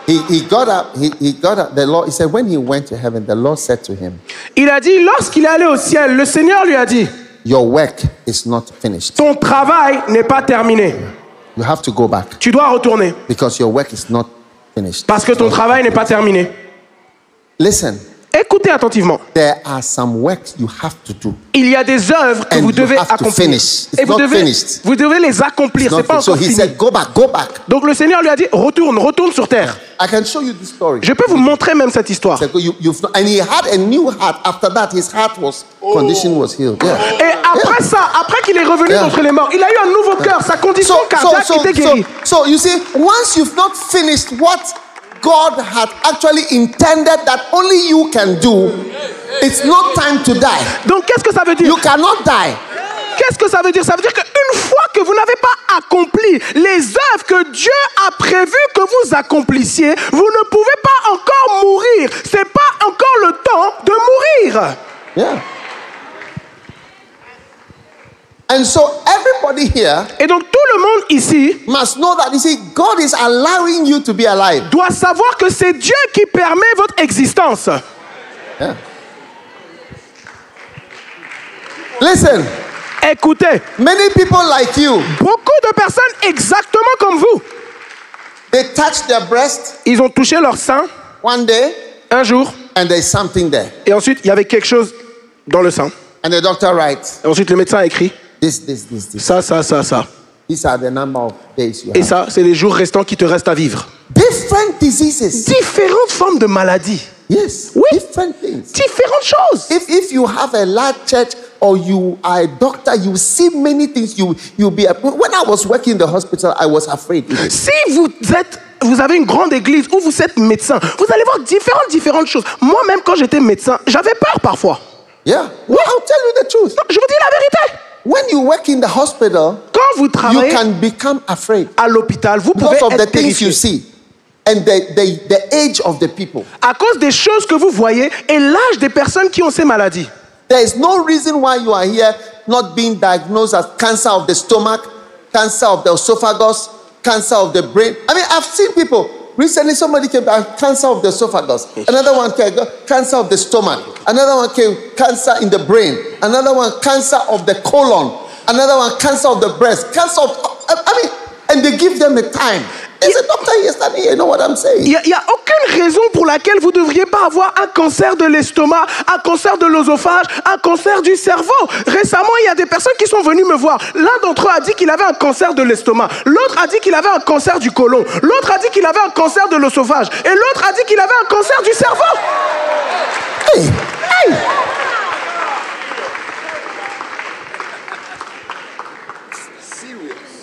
He got up. He got up. The Lord. He said when he went to heaven, the Lord said to him, Il a dit, lorsqu'il est allé au ciel, le Seigneur lui a dit, "Your work is not finished. ton travail n'est pas terminé. You have to go back Tu dois retourner because your work is not finished." parce que ton travail n'est pas terminé. Listen, Écoutez attentivement. there are some works you have to do. Il y a des œuvres que And vous you devez have to accomplir. finish. It's Et vous not devez, finished. vous devez les accomplir. It's C'est not pas finished. So encore he fini. said, "Go back, go back." Donc le Seigneur lui a dit, retourne sur terre. I can show you this story. Je peux vous montrer même cette histoire. He said, and he had a new heart. After that, his heart condition was healed. Yeah. Et après ça, après qu'il est revenu Yeah. d'entre les morts, il a eu un nouveau cœur. Sa condition cardiaque était guérie. So you see, once you've not finished what God had actually intended that only you can do, it's not time to die. Donc qu'est-ce que ça veut dire? You cannot die. Qu'est-ce que ça veut dire? Ça veut dire qu'une fois que vous n'avez pas accompli les œuvres que Dieu a prévu que vous accomplissiez, vous ne pouvez pas encore mourir. C'est pas encore le temps de mourir. Yeah. And so everybody here Et donc tout le monde ici must know that, you see, God is allowing you to be alive. doit savoir que c'est Dieu qui permet votre existence. Yeah. Listen, Écoutez, many people like you, beaucoup de personnes exactement comme vous, they touch their breast ils ont touché leur sein one day un jour and there's something there. et ensuite il y avait quelque chose dans le sein. And the doctor writes, Et ensuite le médecin a écrit this. ça. These are the number of days you Et have. ça, c'est les jours restants qui te restent à vivre. Different diseases. Différentes formes de maladies. Yes. Oui. Different things. Différentes choses. If you have a large church or you are a doctor, you see many things. You'll be. When I was working in the hospital, I was afraid. Si vous avez une grande église où vous êtes médecin, vous allez voir différentes choses. Moi-même, quand j'étais médecin, j'avais peur parfois. Yeah. Well, I'll tell you the truth. Non, je vous dis la vérité. When you work in the hospital, Quand vous you travaillez can become afraid à l'hôpital, vous pouvez because of the être things you terrifié. see and the age of the people. À cause des choses que vous voyez et l'âge des personnes qui ont ces maladies. There is no reason why you are here not being diagnosed as cancer of the stomach, cancer of the esophagus, cancer of the brain. I mean, I've seen people. Recently, somebody came back, cancer of the esophagus. Another one came, cancer of the stomach. Another one came, cancer in the brain. Another one, cancer of the colon. Another one, cancer of the breast. Cancer of, I mean, and they give them a time. There's a doctor here standing here, you know what I'm saying? Il n'y a aucune raison pour laquelle vous ne devriez pas avoir un cancer de l'estomac, un cancer de l'œsophage, un cancer du cerveau. Récemment, il y a des personnes qui sont venues me voir. L'un d'entre eux a dit qu'il avait un cancer de l'estomac. L'autre a dit qu'il avait un cancer du côlon. L'autre a dit qu'il avait un cancer de l'œsophage. Et l'autre a dit qu'il avait un cancer du cerveau. Hey, Hey!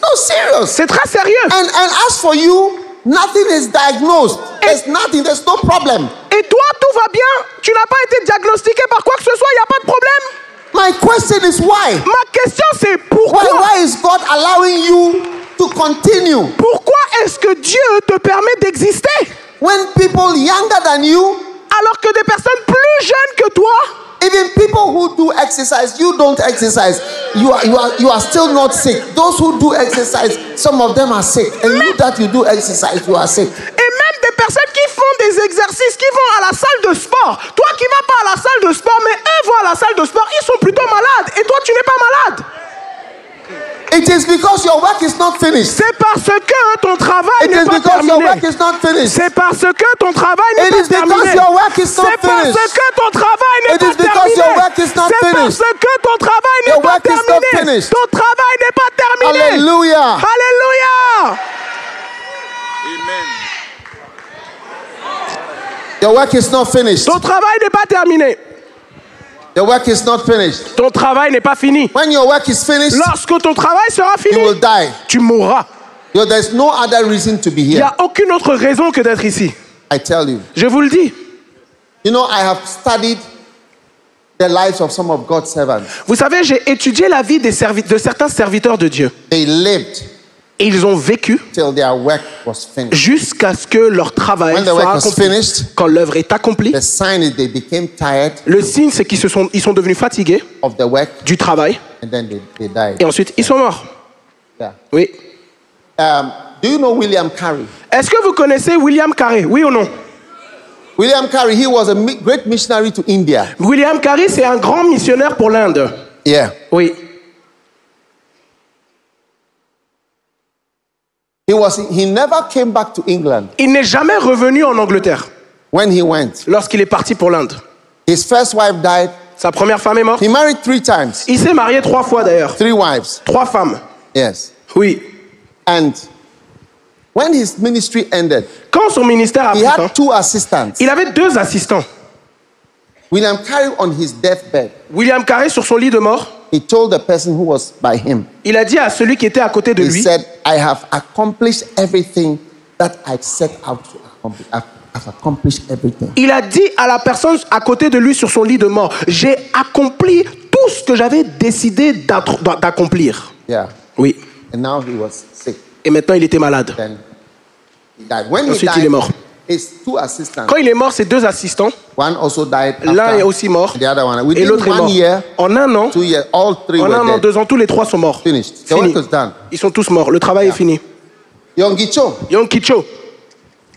no, serious. C'est très sérieux. And as for you, nothing is diagnosed. There's nothing, there's no problem. Et toi, tout va bien. Tu n'as pas été diagnostiqué par quoi que ce soit. Il n'y a pas de problème. My question is why? Ma question, c'est pourquoi? Why is God allowing you to continue? Pourquoi est-ce que Dieu te permet d'exister When people younger than you, alors que des personnes plus jeunes que toi, even people who do exercise, you don't exercise. You are still not sick. Those who do exercise, some of them are sick. And you that you do exercise, you are sick. et même des personnes qui font des exercices, qui vont à la salle de sport. Toi qui vas pas à la salle de sport, mais eux vont à la salle de sport, ils sont plutôt malades. Et toi, tu n'es pas malade. It is because your work is not finished. C'est parce que ton travail It n'est is pas because your terminé. work is not finished. C'est parce que ton travail n'est It pas is because terminé. your work is not C'est parce finished. que ton travail n'est It pas is because terminé. your work is not C'est parce finished. que ton travail Your n'est pas work is not terminé. finished. Ton travail n'est pas terminé. Hallelujah. Alléluia. Your work is not finished. Ton travail n'est pas terminé. Your work is not finished. Ton travail n'est pas fini. When your work is finished, Lorsque ton travail sera you fini, will die. tu mourras. There's no other reason to be Il n'y here. a aucune autre raison que d'être ici. I tell you. Je vous le dis. You know, I have studied the lives of some of God's servants. Vous savez, j'ai étudié la vie de certains serviteurs de Dieu. They lived Et ils ont vécu till their work was finished. jusqu'à ce que leur travail When the soit work was accompli. finished, Quand l'œuvre est accomplie, the sign is they became tired le signe, c'est qu'ils sont devenus fatigués of the work du travail. and then they died. Et ensuite, ils sont morts. Yeah. Oui. Do you know William Carey? Est-ce que vous connaissez William Carey? Oui ou non? William Carey, he was a great missionary to India. William Carey, c'est un grand missionnaire pour l'Inde. Yeah. Oui. He never came back to England Il n'est jamais revenu en Angleterre when he went. lorsqu'il est parti pour l'Inde. His first wife died. Sa première femme est morte. He married 3 times. Il s'est marié 3 fois d'ailleurs. 3 wives. 3 femmes. Yes. Oui. And when his ministry ended, Quand son ministère a he pris fin, had 2 assistants. il avait 2 assistants. William Carey on his deathbed, William Carey, sur son lit de mort, he told the person who was by him, il a dit à celui qui était à côté de he lui, said, I have accomplished everything that I set out to accomplish. I've accomplished everything. il a dit à la personne à côté de lui sur son lit de mort, j'ai accompli tout ce que j'avais décidé d'accomplir. Yeah. Oui. And now he was sick. Et maintenant, il était malade. Then he died. When he Ensuite, il est died, mort. his 2 assistants, Quand il est mort, ses 2 assistants, one also died l'un est after aussi mort the other one. et Within l'autre est 1 mort. year, En un an, 2 years, all 3 en un an, were dead. 2 ans, tous les 3 sont morts. Finished. The Fini. work is done. Ils sont tous morts. Le travail est fini. Yonggi Cho, Yong Kicho,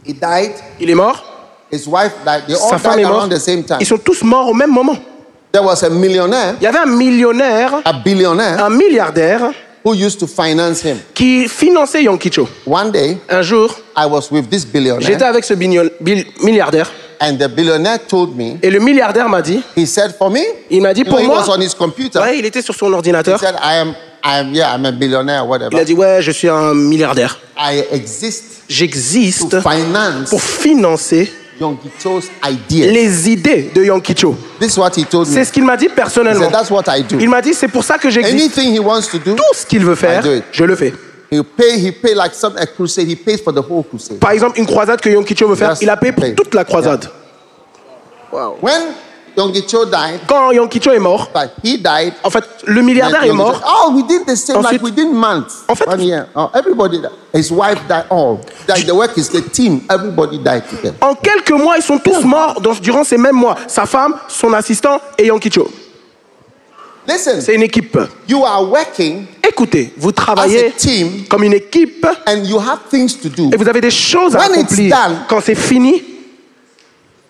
he died. il est mort. His wife died. They Sa all femme died est around morte. the same time. Ils sont tous morts au même moment. There was a millionaire, Il y avait un millionnaire, a billionaire, un milliardaire who used to finance him. qui finançait Yong Kicho. One day, Un jour, I was with this j'étais billionaire, avec ce milliardaire and the billionaire told me, et le milliardaire m'a dit, he said, for me, il m'a dit you know, pour he moi, was on his computer. ouais, il était sur son He ordinateur. said, I'm a billionaire, Il whatever. a dit ouais, je suis un milliardaire. I exist J'existe to finance pour financer Yonggi Cho's ideas. les idées de Yong Kicho. This is what he told C'est me. ce qu'il m'a dit He personnellement. said, that's what I do. Il m'a dit c'est pour ça que j'existe. Anything he wants to do, Tout ce qu'il veut faire, I do it. je le fais. he pay like a crusade. He pays for the whole crusade. Par exemple, une croisade que Yong Kicho veut faire, Just il a payé pour pay. toute la croisade. When Yonggi Cho died, Quand Yong Kicho est mort, but he died. en fait, le milliardaire est mort. Oh, we did the same, Ensuite- like within months. En fait- 1 year. Oh, everybody died. His wife died. All. The work is the team. Everybody died together. En quelques mois, ils sont tous morts durant ces mêmes mois. Sa femme, son assistant et Yong Kicho. Listen, C'est une équipe. you are working Écoutez, vous as a travaillez team comme une équipe and you have things to do. et vous avez des choses à When it's accomplir. done- Quand c'est fini,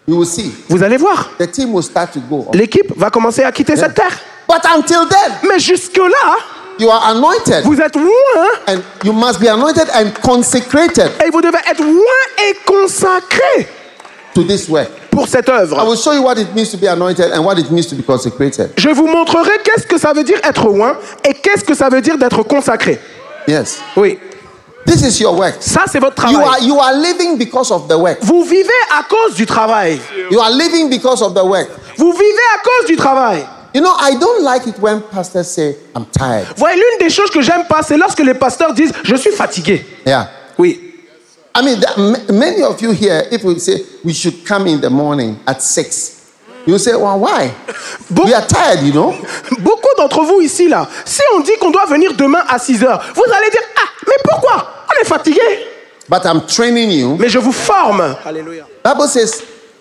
You will see. vous allez voir. The team will start to go. L'équipe va commencer à quitter cette terre. But until then, Mais jusque-là, you are anointed. vous êtes loin And you must be anointed and consecrated et vous devez être loin et consacré to this work. pour cette I œuvre. will show you what it means to be anointed and what it means to be consecrated. Je vous montrerai qu'est-ce que ça veut dire être loin et qu'est-ce que ça veut dire d'être consacré. Yes. Oui, This is your work. ça c'est votre travail. You are living because of the work. Vous vivez à cause du travail. You are living because of the work. Vous vivez à cause du travail. You know, I don't like it when pastors say, I'm tired. Voyez, l'une des choses que j'aime pas, c'est lorsque les pasteurs disent « Je suis fatigué Yeah. ». Oui. I mean, many of you here, if we say we should come in the morning at 6, you say, well, why? We are tired, you know. Beaucoup d'entre vous ici, là, si on dit qu'on doit venir demain à 6 heures, vous allez dire « Ah, mais pourquoi? On est fatigué ». But I'm training you. Mais je vous forme. Alléluia.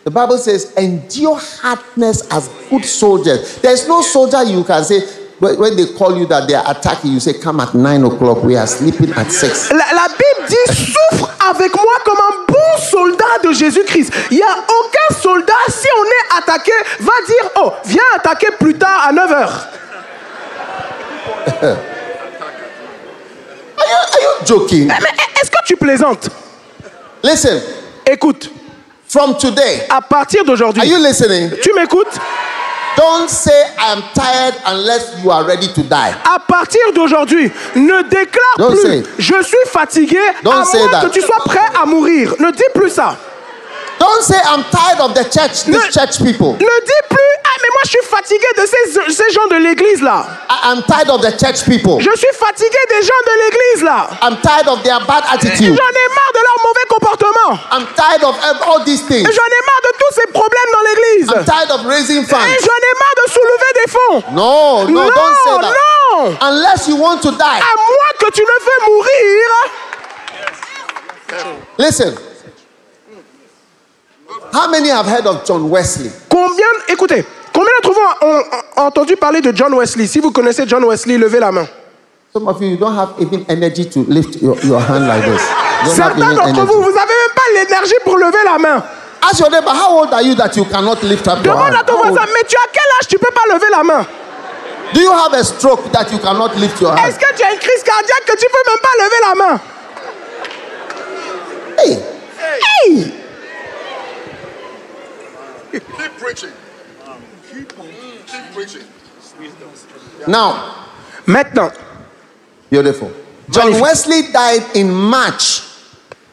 The Bible says, endure hardness as good soldiers. There's no soldier you can say, when they call you that they are attacking, you say, come at 9 o'clock, we are sleeping at 6. La Bible dit « Souffre avec moi comme un bon soldat de Jésus-Christ ». Il n'y a aucun soldat, si on est attaqué, va dire « Oh, viens attaquer plus tard à 9 heures ». you joking? Mais est-ce que tu plaisantes? Listen, Écoute, from today, à partir are d'aujourd'hui, you listening? tu m'écoutes? Don't say I'm tired unless you are ready to die. À partir d'aujourd'hui, ne déclare Don't say plus it. je suis fatigué Don't à say moins that. que tu sois prêt à mourir. Ne dis plus ça. Don't say I'm tired of the church, these church people. Ne dis plus ah mais moi je suis fatigué de ces gens de l'église là. I'm tired of the church people. Je suis fatigué des gens de l'église là. I'm tired of their bad J'en attitude. ai marre de leur mauvais comportement. I'm tired of all these things. J'en ai marre de tous ces problèmes dans l'église. I'm tired of raising Et funds. j'en ai marre de soulever des fonds. No, Non, don't say that. non. Unless you want to die. À moins que tu ne veux mourir. Listen. How many have heard of John Wesley? Écoutez, combien d'entre vous ont entendu parler de John Wesley? Si vous connaissez John Wesley, levez la main. Some of you don't have even energy to lift your hand like this. You don't have Certains even d'entre energy. vous, vous n'avez même pas l'énergie pour lever la main. Ask your neighbor, how old are you that you cannot lift up your Demande hand? à ton voisin, mais tu as quel âge tu ne peux pas lever la main? Do you have a stroke that you cannot lift your hand? Est-ce que tu as une crise cardiaque que tu ne peux même pas lever la main? Hey, Hey! Keep preaching. Keep preaching. now, Maintenant, beautiful. John Magnifique. Wesley died in March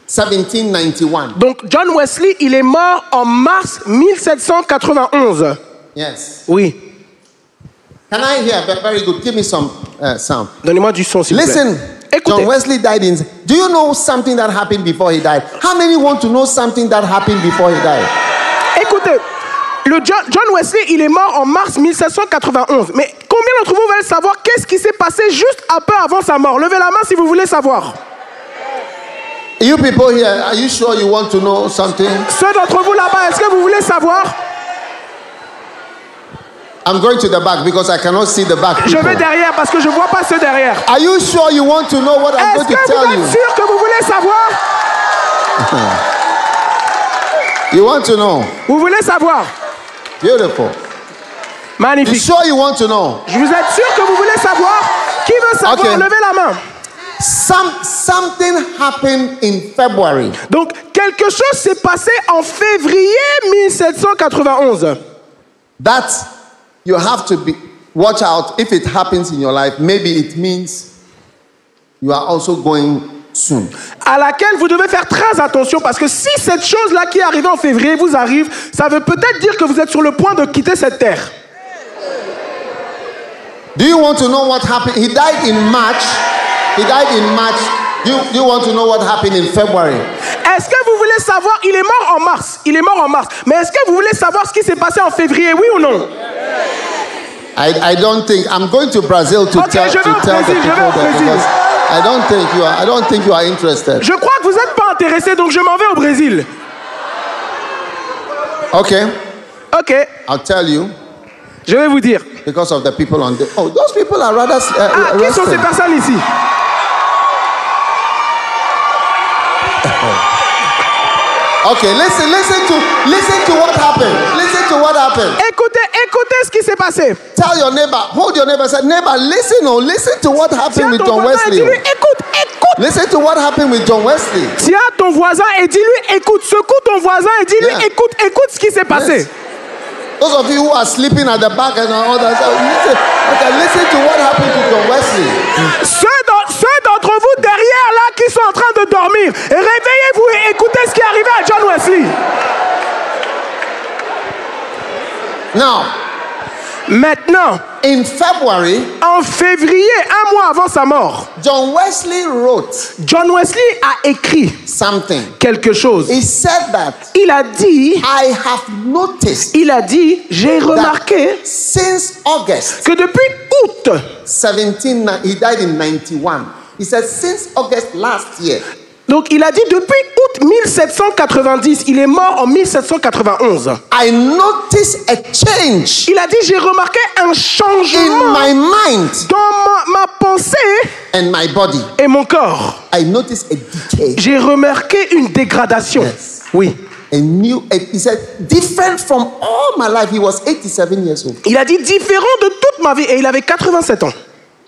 1791. donc John Wesley, il est mort en mars 1791. Yes. Oui. Can I hear? Very good. Give me some sound. Donnez-moi du son, s'il vous plaît. Listen, Écoutez. John Wesley died in. Do you know something that happened before he died? How many want to know something that happened before he died? Écoutez, John Wesley, il est mort en mars 1791. Mais combien d'entre vous veulent savoir qu'est-ce qui s'est passé juste un peu avant sa mort? Levez la main si vous voulez savoir. You people here, are you sure you want to know something? Ceux d'entre vous là-bas, est-ce que vous voulez savoir? I'm going to the back because I cannot see the back Je people. vais derrière parce que je ne vois pas ceux derrière. Are you sure you want to know what I'm Est-ce going to que tell vous you? êtes sûr que vous voulez savoir? You want to know? Vous voulez savoir? Beautiful. You Magnifique. sure you want to know? Je vous êtes sûr que vous voulez savoir? Qui veut savoir? Ok. Levez la main. Something happened in February. Donc, quelque chose s'est passé en février 1791. That you have to watch out. If it happens in your life, maybe it means you are also going soon. À laquelle vous devez faire très attention parce que si cette chose-là qui est arrivée en février vous arrive, ça veut peut-être dire que vous êtes sur le point de quitter cette terre. Do you want to know what happened? He died in March. He died in March. Do you want to know what happened in February? Est-ce que vous voulez savoir, il est mort en mars, mais est-ce que vous voulez savoir ce qui s'est passé en février, oui ou non? I don't think I'm going to Brazil to Ok, tell je vais the au people Brésil, je vais au that Brésil. because I don't think you are interested. Je crois que vous n'êtes pas intéressé, donc je m'en vais au Brésil. Okay, Ok, I'll tell you je vais vous dire. because of the people on the. Oh, those people are rather Ah, qui sont ces rested. personnes ici? Okay, listen to what happened. Listen to what happened. Écoutez ce qui s'est passé. Tell your neighbor, hold your neighbor, say, neighbor, listen to what happened Tiens with ton John voisin et Wesley. dis-lui, écoute. Listen to what happened with John Wesley. Tiens ton voisin et dis-lui, écoute. Secoue ton voisin et dis-lui, Yeah. écoute ce qui s'est passé. Yes. Those of you who are sleeping at the back and all that, listen to what happened to John Wesley. Ceux d'entre vous derrière là qui sont en train de dormir, réveillez-vous et écoutez ce qui est arrivé à John Wesley. Now, Maintenant, in February, en février, un mois avant sa mort, John Wesley wrote John Wesley a écrit something. quelque chose. He said that Il a dit, j'ai remarqué that since August que depuis août, 17, he died in 91. He said since August last year, donc il a dit depuis août 1790, il est mort en 1791. I noticed a change Il a dit, j'ai remarqué un in changement my mind dans ma pensée and my body. et mon corps. I noticed a decay. J'ai remarqué une dégradation. Yes. Oui. He said, different from all my life. He was 87 years old. Il a dit différent de toute ma vie et il avait 87 ans.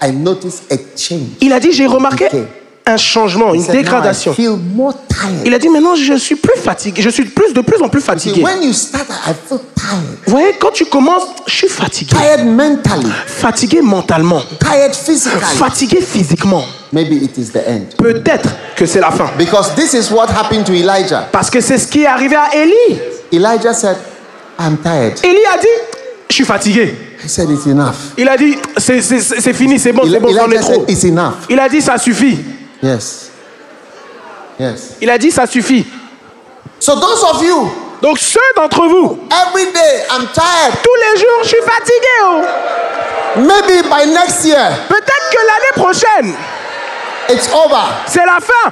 I noticed a change. Il a dit, j'ai remarqué Decay. un changement, une He said, dégradation. "Now I feel more tired." Il a dit, maintenant je suis plus fatigué, je suis de plus en plus See, fatigué. when you start, I feel tired. Vous voyez, quand tu commences, je suis fatigué. Tired mentally, Fatigué mentalement, tired physically. fatigué physiquement. Maybe it is the end. Peut-être que c'est la fin. Because this is what happened to Elijah. Parce que c'est ce qui est arrivé à Élie. Elijah said, "I'm tired." Élie a dit, je suis fatigué. He said, "It's enough." Il a dit, c'est fini, c'est bon, c'en est Elijah trop. said, "It's enough." Il a dit, ça suffit. Yes. Yes. Il a dit, ça suffit. So those of you, Donc ceux d'entre vous, every day I'm tired. tous les jours, je suis fatigué. Oh. Maybe by next year, Peut-être que l'année prochaine, it's over. c'est la fin.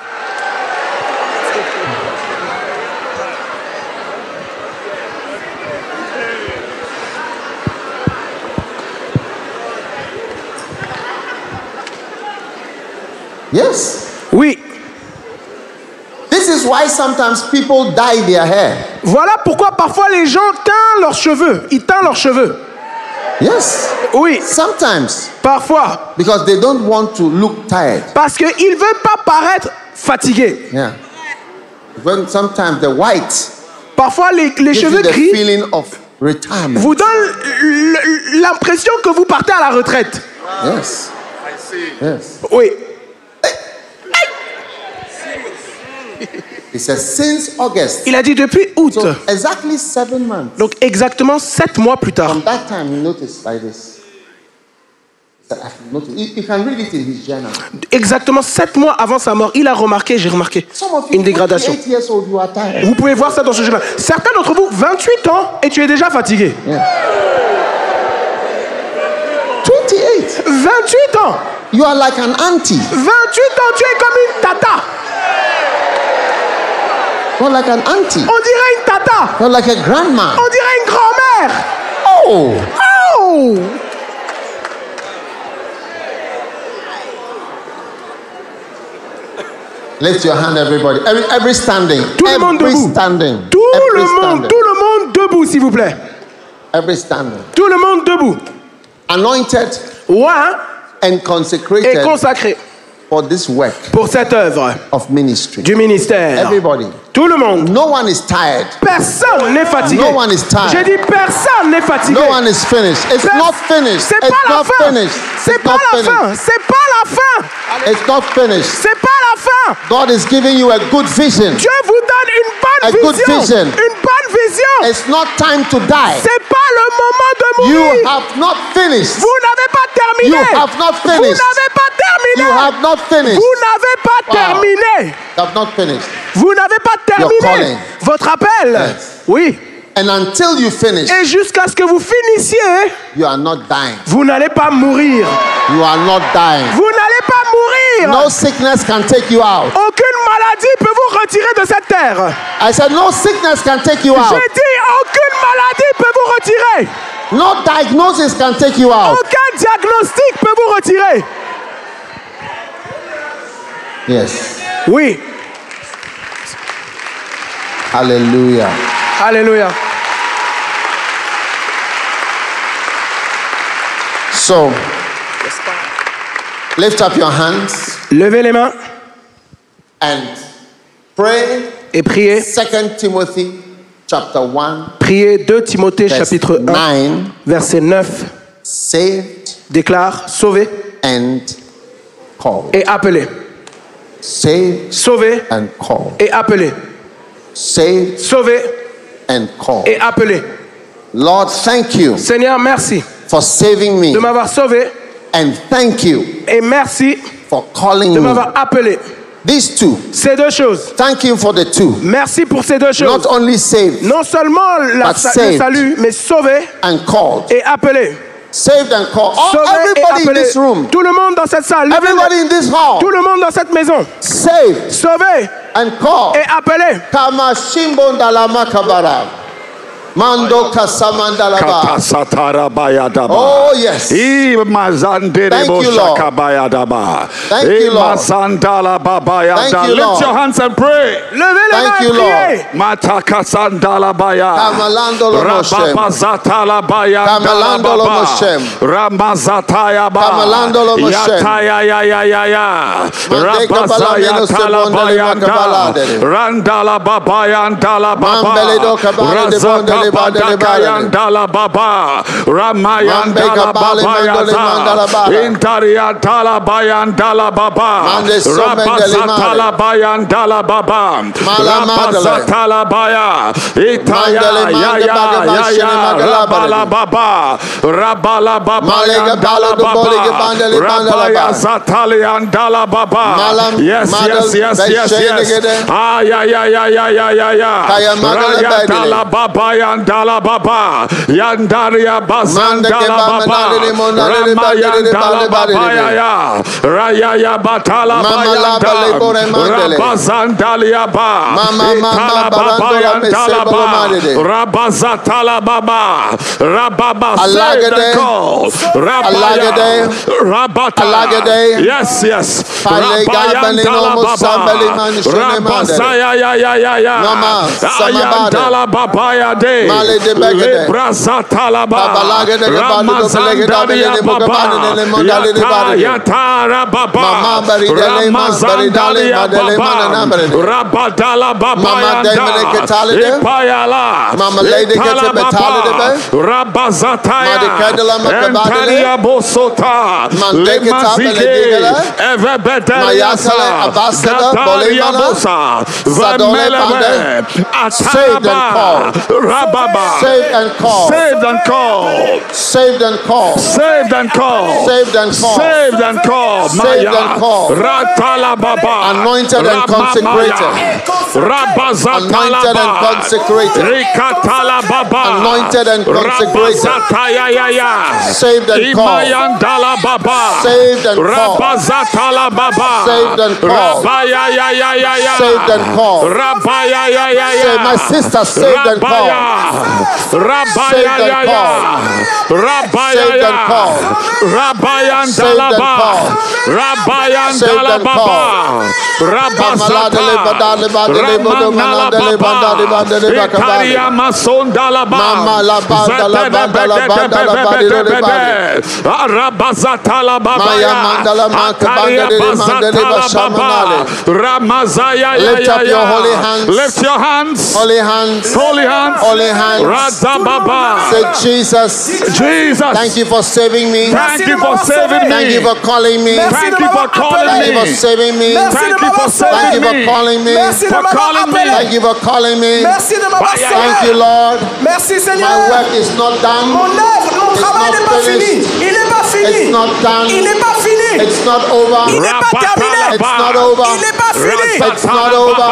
Yes. Oui. This is why sometimes people dye their hair. Voilà pourquoi parfois les gens teignent leurs cheveux. Ils teignent leurs cheveux. Yes. Oui. Sometimes. Parfois. Because they don't want to look tired. Parce qu'ils ne veulent pas paraître fatigués. Yeah. When sometimes the white Parfois les gives cheveux you the gris feeling of retirement. vous donnent l'impression que vous partez à la retraite. Yes. Yes. Oui. He says since August. Il a dit depuis août. So exactly 7 months. Donc exactement 7 mois plus tard. From that time, he noticed like this. He said, "I've noticed." You can read it in his journal. Exactement 7 mois avant sa mort, il a remarqué, j'ai remarqué, Some of you, une dégradation. 28 years old, you are tired. Vous pouvez voir ça dans ce journal. Certains d'entre vous, 28 ans, et tu es déjà fatigué. Yeah. 28. 28 ans. You are like an auntie. 28 ans, tu es comme une tata. Not like an auntie. On dirait une tata. Not like a grandma. On dirait une grand-mère. Oh. Oh. Lift your hand, everybody. Every standing. Tout le monde Every debout. standing. Tout Every le monde debout, s'il vous plaît. Every standing. Tout le monde debout. Anointed Ouais, and et consecrated consacré for this work pour cette œuvre of ministry. du ministère. Everybody. Tout le monde. No one is tired. Personne n'est fatigué. No one is tired. J'ai dit personne n'est fatigué. No one is finished. It's not finished. C'est It's pas la not fin. finished. C'est It's pas not la finished. fin. C'est pas la fin. It's not finished. C'est pas la fin. God is giving you a good vision. Dieu vous donne une A bonne good vision. vision. Une bonne vision. It's not time to die. C'est pas le moment de You mourir. have not finished. Vous n'avez pas terminé. You have not Vous finished. n'avez pas terminé. You have not finished. Vous n'avez pas Wow. terminé. You have not finished. Vous n'avez pas calling. terminé votre appel. Yes. Oui. And until you finish, Et jusqu'à ce que vous finissiez, you are not dying. vous n'allez pas mourir. You are not dying. Vous n'allez pas mourir. No sickness can take you out. Aucune maladie peut vous retirer de cette terre. I said no sickness can take you out. J'ai dit aucune maladie peut vous retirer. No diagnosis can take you out. Aucun diagnostic peut vous retirer. Yes. Oui. Hallelujah. Alléluia. So, lift up your hands Levez les mains and pray. et priez. 2 Timothy chapter 1, Priez 2 Timothée verse chapitre 1, 9. verset 9. Saved Déclare, sauvé and called. et appelé. Saved Sauvé and called. et appelé. Saved Sauvé and called. et appelé. Lord, thank you Seigneur, merci for saving me. de m'avoir sauvé And thank you et merci for calling de me. m'avoir appelé. These two. Ces deux choses. Thank you for the two. Merci pour ces deux choses. Not only saved Non seulement le But saved. salut, mais sauvé and called. et appelé. Saved and called. All, Sauvé et everybody in appelé. this room. Tout le monde dans cette salle. Everybody in this hall. Tout le monde dans cette maison. Saved Sauvé and called. et appelé. Kama Shimbondalama Kabara. Mando Kasamandalaba. Katasatara bayadaba. Oh, yes. Thank you, Lord. Thank you, Lord. Thank you, Lift Lord. your hands and pray. Levez les mains Thank et you, Lord. priez. Matakasandala baya. Kamalandolo Moshem. Rababazatala baya. Kamalandolo Moshem. Ramazataya ba. Kamalandolo Moshem. Yataya ya ya ya ya. Rabazaya talabaya. Randala babaya andala baba. Mambeledo kabale de bondele bandele bandele. Yandala baba, Ramayandala baba yata, Intariantala bayandala baba, Rabazatala bayandala baba, Rabazatala baya, Itaya ya ya ya ya, Rabala baba, Rabala baba yandala baba, Rabaya zatali yandala baba. Yes, yes, yes, yes, yes. Ah ya ya ya ya ya ya ya. Rayandala baba yandala baba, Yandaria bazandala baba, Ramayandala baba ya, Raya batala bayanda, Rabazandalia ba, Itala baba yandala ba, Rabazatala baba, Rababa save the call, Rabaya, Rabata, yes, yes, Rabayandala baba, Rabazaya ya ya ya ya, Ayandala baba ya de. Lebrazatala baba, Ramazandalia baba, Yatara baba, Ramazandalia baba, Rabadala baba yanda, Ipayala, Itala baba, Rabazataya, Entalia bosota, Lemazike, Evebedeliasa, Gataria bosa, Vemelebe, Atalaba, Rababa. Saved and called. Saved and called. Saved and called. Saved and called. Saved and called. Saved and called. Saved and called. Ratala baba. Anointed and consecrated. Rabazatala Anointed and consecrated. Rikatala baba. Anointed and consecrated. Rabazataya. Saved and called. Imayandala baba. Saved and called. Rabazatala baba. Saved and called. Rabaya ya ya ya ya. Saved and called. Rabaya ya ya ya. Say, my sister saved and called. Rabaya ya ya. Rabaya ya. Rabayan dalaba. Rabayan dalaba. Rabazata. Ramanalaba. Ikaria masondalaba. Rabazatala baba ya. Akaria bazatala baba. Ramazaya ya Lift up your holy hands. Lift your hands. Holy hands. Holy hands. Holy hands. Radababa. Say, Jesus. Jesus. Thank you for saving me. Thank you for saving me. Thank you for calling me. Thank you for calling Thank you for me. saving me. Thank you for Thank saving you for me. calling me. For calling me. Thank you for calling me. Merci de m'avoir Thank sauvé. you, Lord. Merci My Seigneur. work is not done. Mon œuvre, mon It's travail not n'est pas finished. fini. Il n'est pas fini. It's not done. Il n'est pas fini. It's not over. Il n'est pas terminé. It's not over. Il n'est pas fini. It's not over.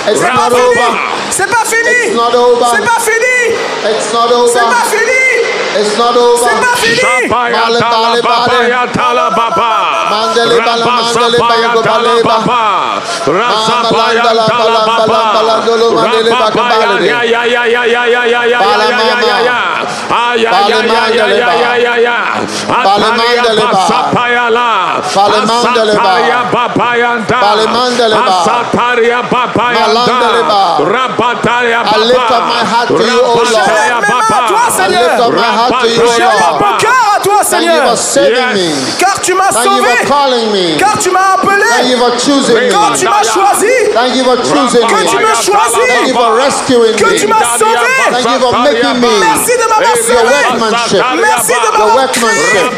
It's C'est not pas fini. over. C'est pas fini. It's not over. C'est pas fini. It's not C'est over. pas fini. It's not over. C'est pas fini. Mandele I lift up my heart to you, O Lord. I lift up my heart to you, O J'élève mon Lord. cœur à toi, Thank you Seigneur. for saving me. Car tu m'as Thank you sauvé. for calling me. Car tu m'as Thank appelé. you for choosing Quand me. tu m'as choisi. Thank you for choosing Que tu me. m'as choisi. Thank you for rescuing Que tu me. m'as sauvé. Thank you for making me Merci de m'avoir your sauvé. workmanship. Merci de Your m'avoir workmanship.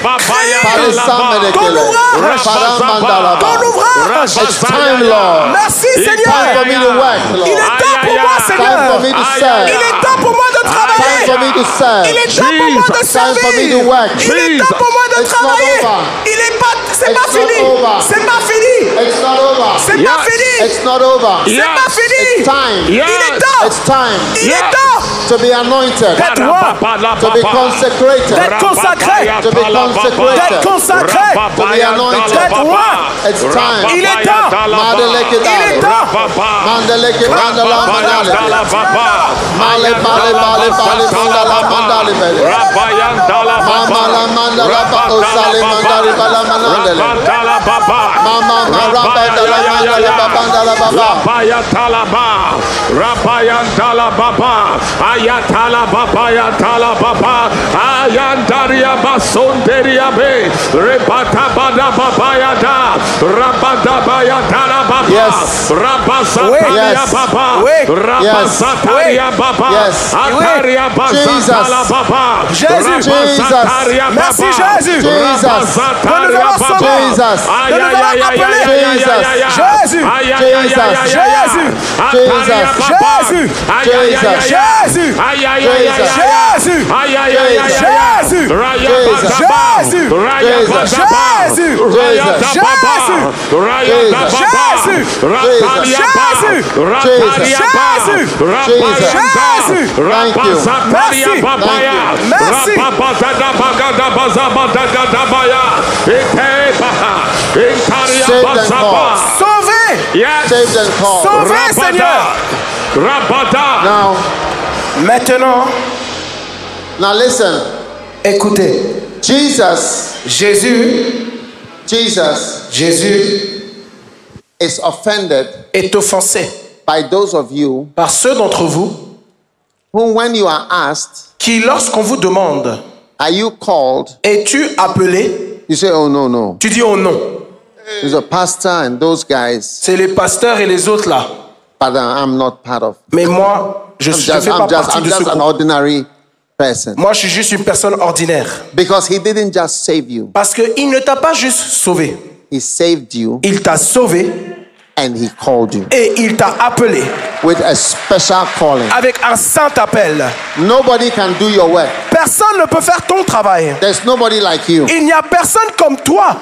ton ouvrage. It's time, Lord. Merci Time for Seigneur. me to work, Il Lord. est temps pour moi Time for Seigneur. me to serve. Il est temps pour moi de Time travailler. for me to serve. Il est temps pour moi de Time for me to servir. work. Il est temps pour moi de It's not travailler. over. Il est pas, c'est It's pas not fini. over. C'est pas fini. It's not over. C'est pas fini. It's not over. C'est pas fini. It's time. Il est temps. It's time. Il est temps. To be anointed. D'être roi. To be consecrated. D'être consacré. To be consecrated. D'être consacré. To be anointed. D'être roi. It's time. Il est temps. Madeleke Il est temps. Mandeleke mandala mandale. Male bale bale bale mandala mandale bale. Mama la mandala ba osale mandale bala mandale. Mama maraba dala mandale babandala baba. Rabayantala baba. Ayatala baba yatala baba. Ayandaria basonderia be. Rebata bada baba yada. Rabada bayatala baba. Yes. Rabasataria baba. Rabasataria baba. Yes. Ataria basatala baba. Jésus. Rabasataria baba. Merci Jésus. Rabasataria baba. Jesus. De nous avoir appelés. Jésus. Sauvé, Seigneur. Now Maintenant, listen. écoutez. Jésus is offended est offensé by those of you par ceux d'entre vous who, when you are asked, qui, lorsqu'on vous demande, are you called? es-tu appelé? You say, oh no. Tu dis oh non. There's a pastor and those guys, C'est les pasteurs et les autres là. but I'm not part of. Mais moi, je ne fais pas partie de ce I'm just an groupe. ordinary person. Moi, je suis juste une personne ordinaire. Because he didn't just save you. Parce qu'il ne t'a pas juste sauvé. He saved you Il t'a sauvé and he called you et il t'a appelé with a special calling. avec un saint appel. Nobody can do your work. Personne ne peut faire ton travail. There's nobody like you. Il n'y a personne comme toi.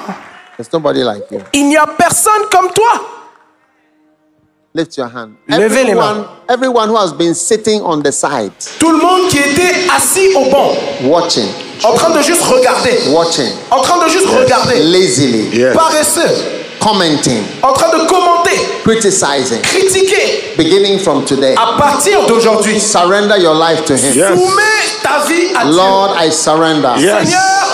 There's nobody like you. Il n'y a personne comme toi. Lift your hand. Levez les mains. Everyone who has been sitting on the side, Tout le monde qui était assis au banc, watching, en train de juste regarder, en train de juste regarder, lazily, paresseux, commenting, en train de commenter, criticizing, critiquer. beginning from today, À partir d'aujourd'hui, surrender your life to him. soumets ta vie à Dieu. Lord, I surrender. Seigneur,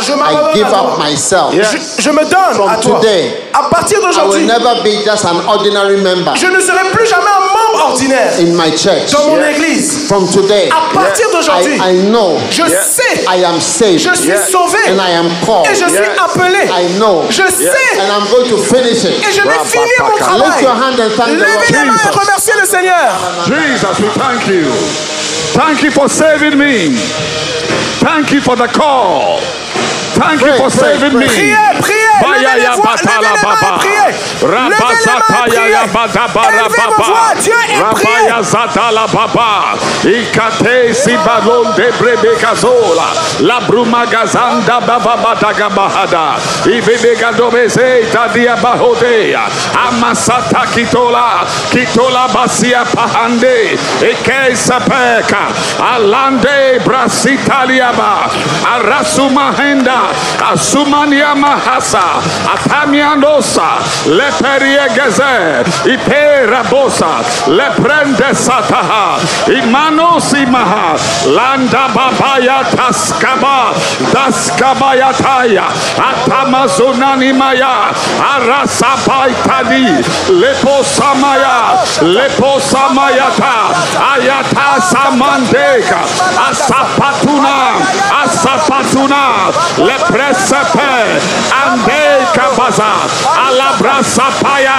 je I m'abandonne give à toi. up myself. Je me donne From à toi. today, À partir I will d'aujourd'hui, never be just an ordinary member je ne serai plus jamais un membre ordinaire in my church. dans mon église. From today, À partir d'aujourd'hui, I know je sais, I am saved je suis sauvé and I am called. et je suis appelé. I know Je sais and I'm going to finish it. et je vais finir mon Lift travail. your hand and thank the Levez les mains et Lord. remerciez le Seigneur. Jesus, we thank you. Thank you for saving me. Thank you for the call. Thank you for saving me. Priez, priez. Levez les voix, levez les mains et priez. Levez les mains et priez. Élevez vos voix à Dieu et priez. La bruma gazanda baba bataga bahada. Ibebega domeze tadia bahodea. Amasata kitola basia pahande. Eke sapeka. Alande brasitaliaba. Arasuma henda. Asumania mahasa. Atamianosa. Leperie geze. Ipera bosa. Leprende sataha. Imanosi maha. Landa babaya taskaba. Daskabaya taya. Atamazonani maya. Arasabai tadi. Leposamaya. Leposamayata. Ayata samandeka. Asapatuna. Lepresepe. Andeka baza. Alabrasapaya.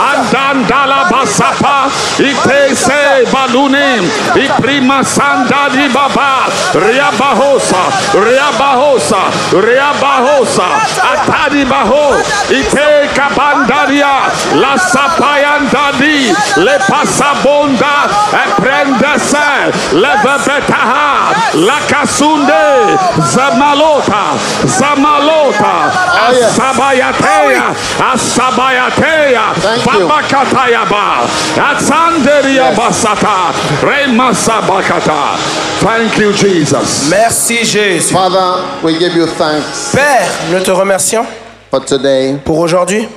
Andandala basapa. Itese balunim. Iprima sandali baba. Riabahosa, Atadi Baho, Ite Kabandaria, La Sapayan Randadi, le Passabonda, et Prendese, le Bebetaha, la Kasunde, Zamalota, Asabayatea, Asabayatea, Babakatayaba, Atsanderia Basata, Remasabakata. Thank you, Jesus. Merci Jésus. Father, we give you thanks Père, nous te remercions for today pour aujourd'hui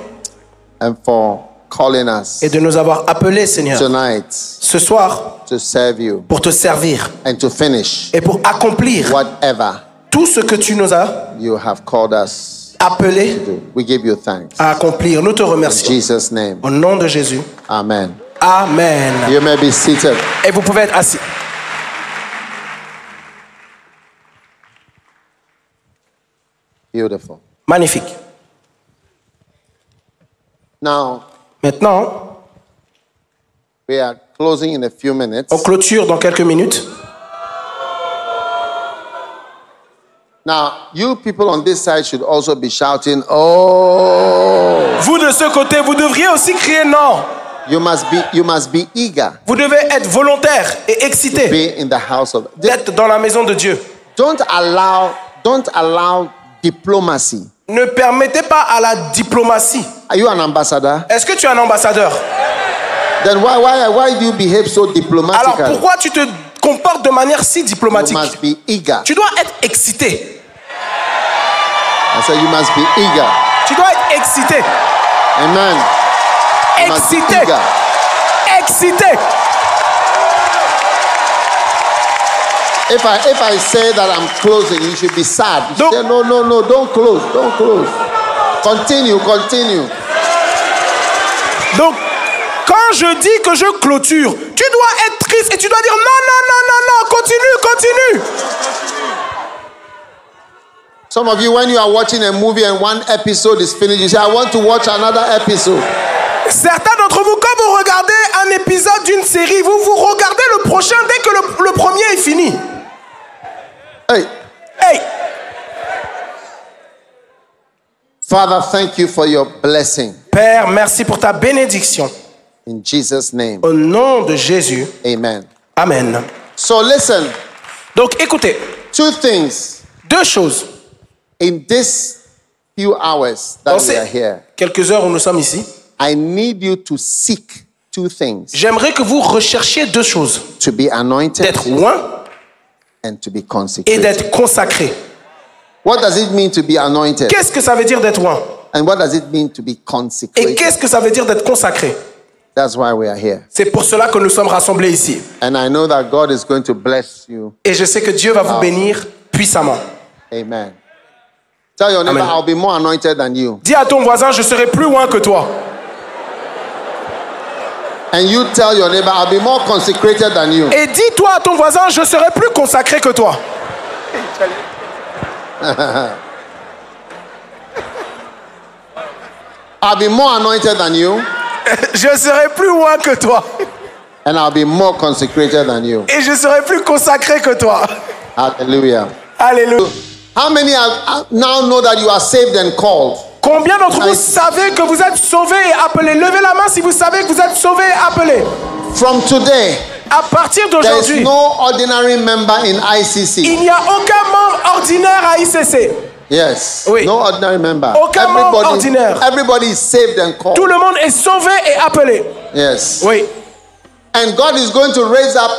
and for calling us et de nous avoir appelés, Seigneur, tonight ce soir to serve you pour te servir and to finish et pour accomplir whatever tout ce que tu nous as you have called us appelés to. We give you thanks. à accomplir. Nous te In remercions. Jesus' name. Au nom de Jésus. Amen. Amen. You may be seated. Et vous pouvez être assis. Beautiful. Magnifique. Now, Maintenant, we are closing in a few minutes. on clôture dans quelques minutes. Now, you people on this side should also be shouting, oh. Vous de ce côté, vous devriez aussi crier non. You must be eager Vous devez être volontaire et to excité be in the house of. d'être dans la maison de Dieu. Don't allow diplomacy. Ne permettez pas à la diplomatie. Are you an ambassador? Est-ce que tu es un ambassadeur? Then why do you behave so Alors diplomatically? pourquoi tu te comportes de manière si You diplomatique? must be eager. Tu dois être excité. I said you must be eager. Tu dois être excité. Amen. You must be Excité. eager. Excité. If I say that I'm closing, you should be sad. You should Donc- say, no, don't close. Continue. Donc, quand je dis que je clôture, tu dois être triste et tu dois dire non, continue. Some of you, when you are watching a movie and one episode is finished, you say, I want to watch another episode. Certains d'entre vous, quand vous regardez un épisode d'une série, vous regardez le prochain dès que le premier est fini. Hey, Hey, Father, thank you for your blessing. Père, merci pour ta bénédiction. In Jesus' name, Au nom de Jésus, amen. Amen. So listen, Donc écoutez, two things deux choses. in this few hours Dans that we are ces here. quelques heures où nous sommes ici, I need you to seek two things: j'aimerais que vous recherchiez deux choses. to be anointed D'être loin and to be et consecrated. d'être consacré. What does it mean to be anointed? Qu'est-ce que ça veut dire d'être loin? And what does it mean to be Et consecrated? qu'est-ce que ça veut dire d'être consacré? That's why we are here. C'est pour cela que nous sommes rassemblés ici. And I know that God is going to bless you. Et je sais que Dieu va vous bénir puissamment. Amen. Tell your neighbor, Amen. I'll be more anointed than you. Dis à ton voisin, je serai plus loin que toi. And you tell your neighbor, I'll be more consecrated than you. Et dis-toi à ton voisin, je serai plus consacré que toi. I'll be more anointed than you. Je serai plus loin que toi. And I'll be more consecrated than you. Et je serai plus consacré que toi. Hallelujah. Alléluia. How many now know that you are saved and called? Combien d'entre vous savez que vous êtes sauvés et appelés? Levez la main si vous savez que vous êtes sauvés et appelés. From today, À partir there is d'aujourd'hui, no ordinary member in ICC. il n'y a aucun membre ordinaire à ICC. Yes. Oui. No ordinary member. Aucun membre ordinaire. Everybody is saved and called. Tout le monde est sauvé et appelé. Yes. Oui. And God is going to raise up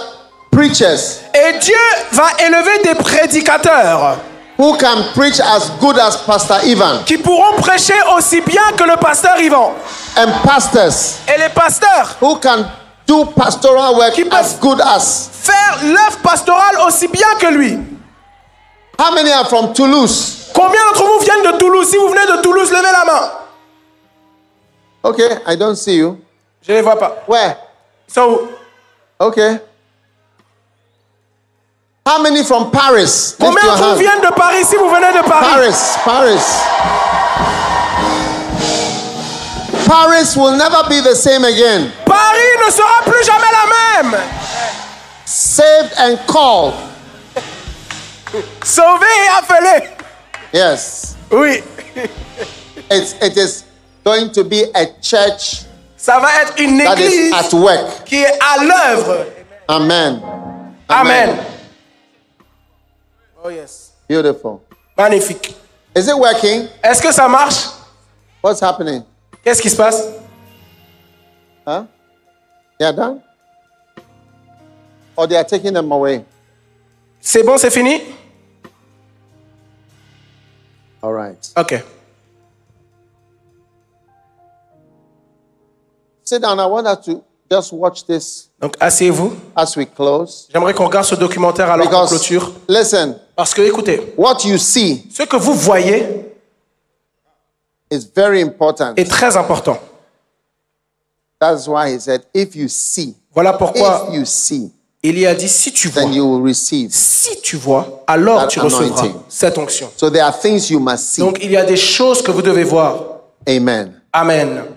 preachers Et Dieu va élever des prédicateurs who can preach as good as Pastor Ivan, qui pourront prêcher aussi bien que le pasteur Yvan. and pastors Et les pasteurs who can do pastoral work Qui as good as. faire l'œuvre pastorale aussi bien que lui. How many are from Toulouse? Combien d'entre vous viennent de Toulouse? Si vous venez de Toulouse, levez la main. Okay, I don't see you. Je ne les vois pas. Where? Ils sont où? Okay. How many from Paris? Lift Combien your d'entre vous hand. viennent de Paris si vous venez de Paris? Paris. Paris will never be the same again. Paris ne sera plus jamais la même. Saved and called. Sauvé et appelé. Yes. Oui. It is going to be a church Ça va être une that is église at work. qui est à l'œuvre. Amen. Amen. Oh yes. Beautiful. Magnifique. Is it working? Est-ce que ça marche? What's happening? Qu'est-ce qui se passe? Huh? They are done? Or they are taking them away? C'est bon, c'est fini? All right. Ok. Sit down. I want us to just watch this Donc, asseyez-vous. as we close. J'aimerais qu'on regarde ce documentaire alors qu'on Because, clôture. listen, Parce que, écoutez, what you see ce que vous voyez is very important. est très important. That's why he said, if you see, Voilà pourquoi if you see, Élie a dit, si tu vois, then you will receive. si tu vois, alors That tu recevras anointing. cette onction. So there are things you must see. Donc, il y a des choses que vous devez voir. Amen. Amen.